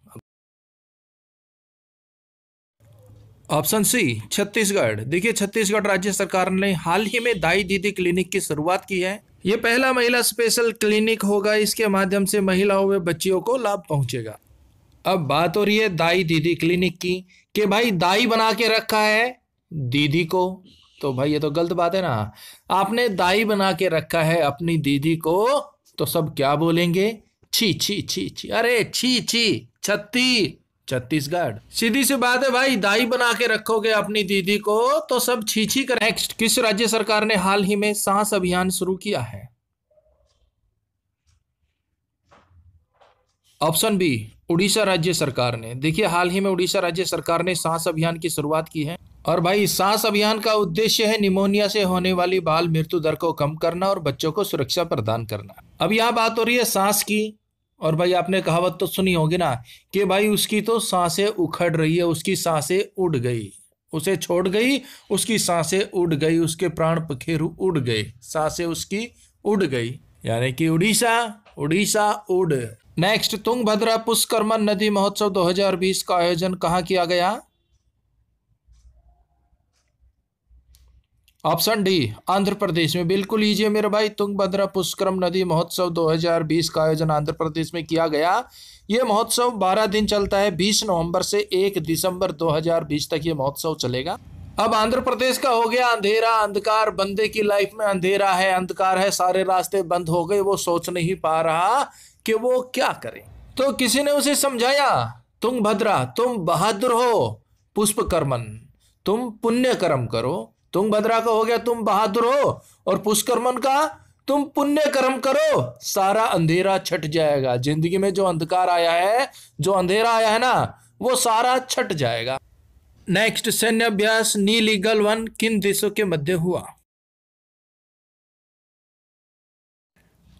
Option C, Chhattisgarh. देखिए छत्तीसगढ़ राज्य सरकार ने हाल ही में दाई दीदी क्लिनिक की शुरुआत की है। ये पहला महिला स्पेशल क्लिनिक होगा, इसके माध्यम से महिलाओं व बच्चियों को लाभ पहुंचेगा। अब बात हो रही है दाई दीदी क्लिनिक की कि भाई दाई बना के रखा है दीदी को, तो भाई ये तो गलत बात है ना। आपने दाई बना के रखा है अपनी दीदी को तो सब क्या बोलेंगे? छी छी छी छी, अरे छी छी, छत्तीसगढ़। सीधी सी बात है भाई, दाई बना के रखोगे अपनी दीदी को तो सब छी छी कर। नेक्स्ट, किस राज्य सरकार ने हाल ही में सांस अभियान शुरू किया है? ऑप्शन बी, उड़ीसा राज्य सरकार ने। देखिए हाल ही में उड़ीसा राज्य सरकार ने सांस अभियान की शुरुआत की है और भाई सांस अभियान का उद्देश्य है निमोनिया से होने वाली बाल मृत्यु दर को कम करना और बच्चों को सुरक्षा प्रदान करना। अब यह बात हो रही है सांस की, और भाई आपने कहावत तो सुनी होगी ना कि भाई उसकी तो सांसें उखड़ रही है, उसकी सांसें उड़ गई, उसे छोड़ गई, उसकी सांसें उड़ गई, उसके प्राण पखेरु उड़ गए, सांसें उसकी उड़ गई, यानी कि उड़ीसा उड़। नेक्स्ट, तुंगभद्रा पुष्करमन नदी महोत्सव 2020 का आयोजन कहाँ किया गया? ऑप्शन डी, आंध्र प्रदेश में। बिल्कुल लीजिए मेरे भाई, तुंगभद्रा पुष्करम नदी महोत्सव 2020 का आयोजन आंध्र प्रदेश में किया गया। यह महोत्सव 12 दिन चलता है, 20 नवंबर से 1 दिसंबर 2020 तक ये महोत्सव चलेगा। अब आंध्र प्रदेश का हो गया अंधेरा, अंधकार, बंदे की लाइफ में अंधेरा है, अंधकार है, सारे रास्ते बंद हो गए, वो सोच नहीं पा रहा कि वो क्या करे। तो किसी ने उसे समझाया, तुंगभद्रा तुम बहादुर हो, पुष्पकर्मन तुम पुण्य कर्म करो। तुंगभद्रा का हो गया तुम बहादुर हो और पुष्करमन का तुम पुण्य कर्म करो, सारा अंधेरा छट जाएगा। जिंदगी में जो अंधकार आया है, जो अंधेरा आया है ना, वो सारा छट जाएगा। नेक्स्ट, सैन्य अभ्यास नील ईगल 1 किन देशों के मध्य हुआ?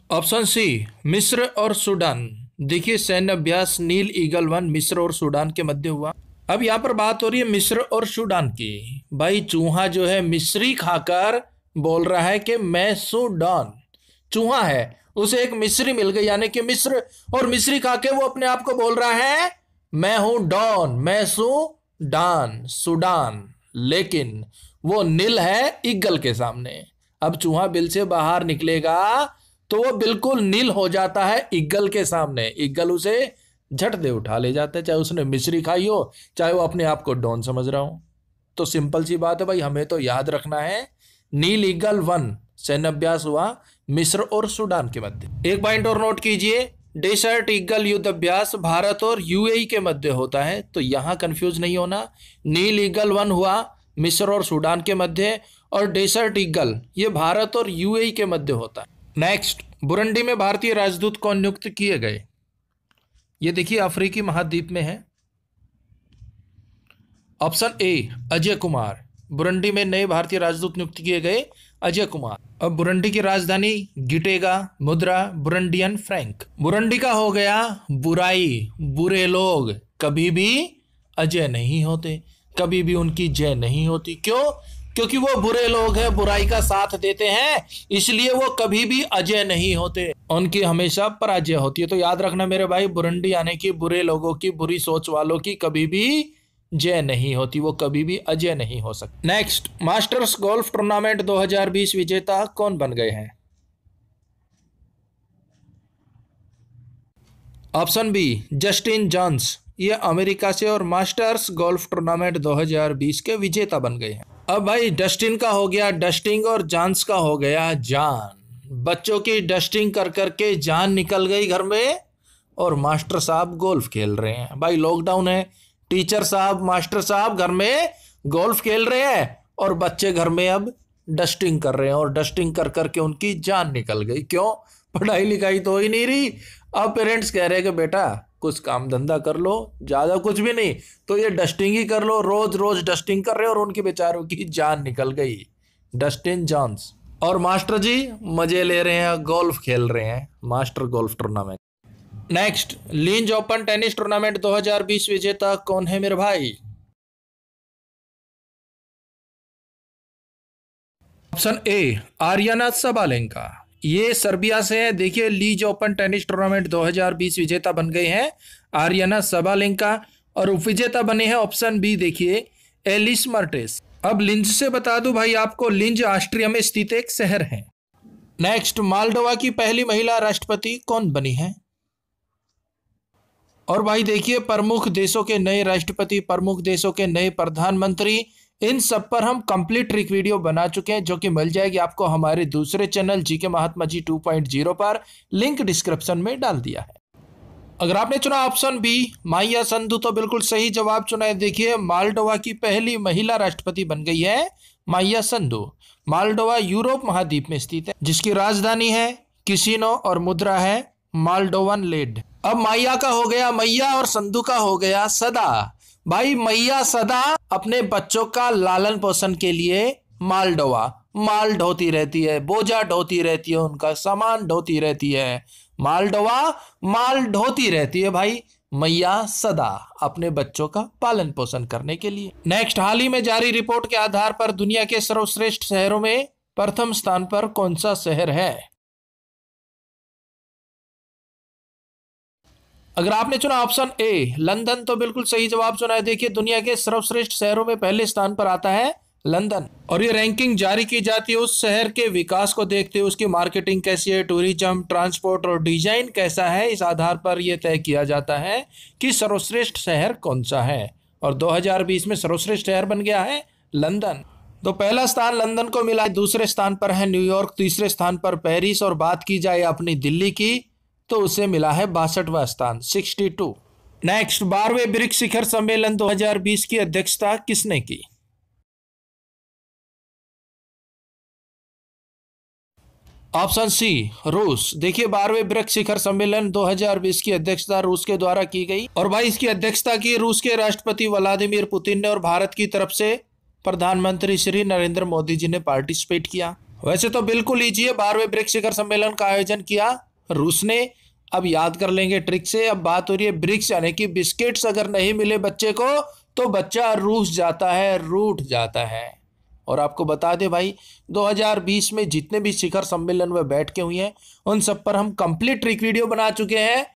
ऑप्शन सी, मिस्र और सूडान। देखिए सैन्य अभ्यास नील ईगल 1 मिस्र और सूडान के मध्य हुआ। अब यहाँ पर बात हो रही है मिस्र और सूडान की। भाई चूहा जो है मिस्री खाकर बोल रहा है कि मैं सूडान। चूहा है, उसे एक मिस्री मिल गई, यानी कि मिस्र, और मिस्री खाके वो अपने आप को बोल रहा है मैं हूं डॉन, मैं सूडान, सूडान। लेकिन वो नील है ईगल के सामने। अब चूहा बिल से बाहर निकलेगा तो वो बिल्कुल नील हो जाता है ईगल के सामने। ईगल उसे झट दे उठा ले जाता है, चाहे उसने मिश्री खाई हो, चाहे वो अपने आप को डॉन समझ रहा हो। तो सिंपल सी बात है भाई, हमें तो याद रखना है नील ईगल 1 सैन्य अभ्यास हुआ मिस्र और सूडान के मध्य। एक पॉइंट और नोट कीजिए, डेसर्ट ईगल युद्ध अभ्यास भारत और यूएई के मध्य होता है, तो यहां कंफ्यूज नहीं होना। नील ईगल 1 हुआ मिस्र और सूडान के मध्य, और डेसर्ट ईगल ये भारत और यूएई के मध्य होता है। नेक्स्ट, बुरुंडी में भारतीय राजदूत कौन नियुक्त किए गए? ये देखिए अफ्रीकी महाद्वीप में है। ऑप्शन ए, अजय कुमार। बुरुंडी में नए भारतीय राजदूत नियुक्त किए गए अजय कुमार। अब बुरुंडी की राजधानी गिटेगा, मुद्रा बुरुंडियन फ्रैंक। बुरुंडी का हो गया बुराई, बुरे लोग कभी भी अजय नहीं होते, कभी भी उनकी जय नहीं होती। क्यों? क्योंकि वो बुरे लोग हैं, बुराई का साथ देते हैं, इसलिए वो कभी भी अजय नहीं होते, उनकी हमेशा पराजय होती है। तो याद रखना मेरे भाई, बुरुंडी यानी कि बुरे लोगों की, बुरी सोच वालों की कभी भी जय नहीं होती, वो कभी भी अजय नहीं हो सकते। नेक्स्ट, मास्टर्स गोल्फ टूर्नामेंट 2020 विजेता कौन बन गए हैं? ऑप्शन बी जस्टिन जॉन्स, ये अमेरिका से और मास्टर्स गोल्फ टूर्नामेंट 2020 के विजेता बन गए हैं। अब भाई डस्टिन का हो गया डस्टिंग और जॉन्स का हो गया जान। बच्चों की डस्टिंग कर करके जान निकल गई घर में और मास्टर साहब गोल्फ खेल रहे हैं। भाई लॉकडाउन है, टीचर साहब मास्टर साहब घर में गोल्फ खेल रहे हैं और बच्चे घर में अब डस्टिंग कर रहे हैं और डस्टिंग कर करके उनकी जान निकल गई। क्यों? पढ़ाई लिखाई तो हो ही नहीं रही। अब पेरेंट्स कह रहे हैं कि बेटा कुछ काम धंधा कर लो, ज्यादा कुछ भी नहीं तो ये डस्टिंग ही कर लो। रोज रोज डस्टिंग कर रहे हैं और उनके बेचारों की जान निकल गई। डस्टिन जॉन्स और मास्टर जी मजे ले रहे हैं, गोल्फ खेल रहे हैं, master golf tournament. Next, लिंज open tennis tournament 2020 विजेता कौन है मेरे भाई? ऑप्शन ए आर्याना सबालेंका, ये सर्बिया से है। देखिए लीज ओपन टेनिस टूर्नामेंट 2020 विजेता बन गए हैं आर्याना सबालेंका और उपविजेता बने हैं ऑप्शन बी, देखिए एलिस मर्टेस। अब लिंज से बता दूं भाई आपको, लिंज ऑस्ट्रिया में स्थित एक शहर है। नेक्स्ट, मालडोवा की पहली महिला राष्ट्रपति कौन बनी है? और भाई देखिए प्रमुख देशों के नए राष्ट्रपति, प्रमुख देशों के नए प्रधानमंत्री, इन सब पर हम कंप्लीट ट्रिक वीडियो बना चुके हैं जो कि मिल जाएगी आपको हमारे दूसरे चैनल जीके महात्मा जी 2.0 पर, लिंक डिस्क्रिप्शन में डाल दिया है। अगर आपने चुना ऑप्शन बी माइया संधू तो बिल्कुल सही जवाब चुना है। देखिए मालडोवा की पहली महिला राष्ट्रपति बन गई है माइया संधू। मालडोवा यूरोप महाद्वीप में स्थित है जिसकी राजधानी है किसिनो और मुद्रा है मालडोवन लेड। अब माइया का हो गया मैया और संधू का हो गया सदा। भाई मैया सदा अपने बच्चों का लालन पोषण के लिए मालडोवा माल ढोती रहती है, बोझा ढोती रहती है, उनका सामान ढोती रहती है। मालडोवा माल ढोती रहती है भाई, मैया सदा अपने बच्चों का पालन पोषण करने के लिए। नेक्स्ट, हाल ही में जारी रिपोर्ट के आधार पर दुनिया के सर्वश्रेष्ठ शहरों में प्रथम स्थान पर कौन सा शहर है? अगर आपने चुना ऑप्शन ए लंदन तो बिल्कुल सही जवाब चुना है। देखिए दुनिया के सर्वश्रेष्ठ शहरों में पहले स्थान पर आता है लंदन और ये रैंकिंग जारी की जाती है उस शहर के विकास को देखते हुए, उसकी मार्केटिंग कैसी है, टूरिज्म, ट्रांसपोर्ट और डिजाइन कैसा है, इस आधार पर यह तय किया जाता है कि सर्वश्रेष्ठ शहर कौन सा है। और 2020 में सर्वश्रेष्ठ शहर बन गया है लंदन। तो पहला स्थान लंदन को मिला, दूसरे स्थान पर है न्यूयॉर्क, तीसरे स्थान पर पेरिस और बात की जाए अपनी दिल्ली की तो उसे मिला है 62वां स्थान 62। नेक्स्ट, 12वें ब्रिक्स शिखर सम्मेलन 2020 की अध्यक्षता किसने की? ऑप्शन सी रूस। देखिए 12वें ब्रिक्स शिखर सम्मेलन 2020 की अध्यक्षता रूस के द्वारा की गई और भाई इसकी अध्यक्षता की रूस के राष्ट्रपति व्लादिमीर पुतिन ने और भारत की तरफ से प्रधानमंत्री श्री नरेंद्र मोदी जी ने पार्टिसिपेट किया। वैसे तो बिल्कुल इजी है, 12वें ब्रिक्स शिखर सम्मेलन का आयोजन किया रूस ने। अब याद कर लेंगे ट्रिक से। अब बात हो रही है ब्रिक्स यानी कि बिस्किट्स अगर नहीं मिले बच्चे को तो बच्चा रूस जाता है, रूठ जाता है। और आपको बता दें भाई 2020 में जितने भी शिखर सम्मेलन में बैठ के हुए हैं उन सब पर हम कंप्लीट ट्रिक वीडियो बना चुके हैं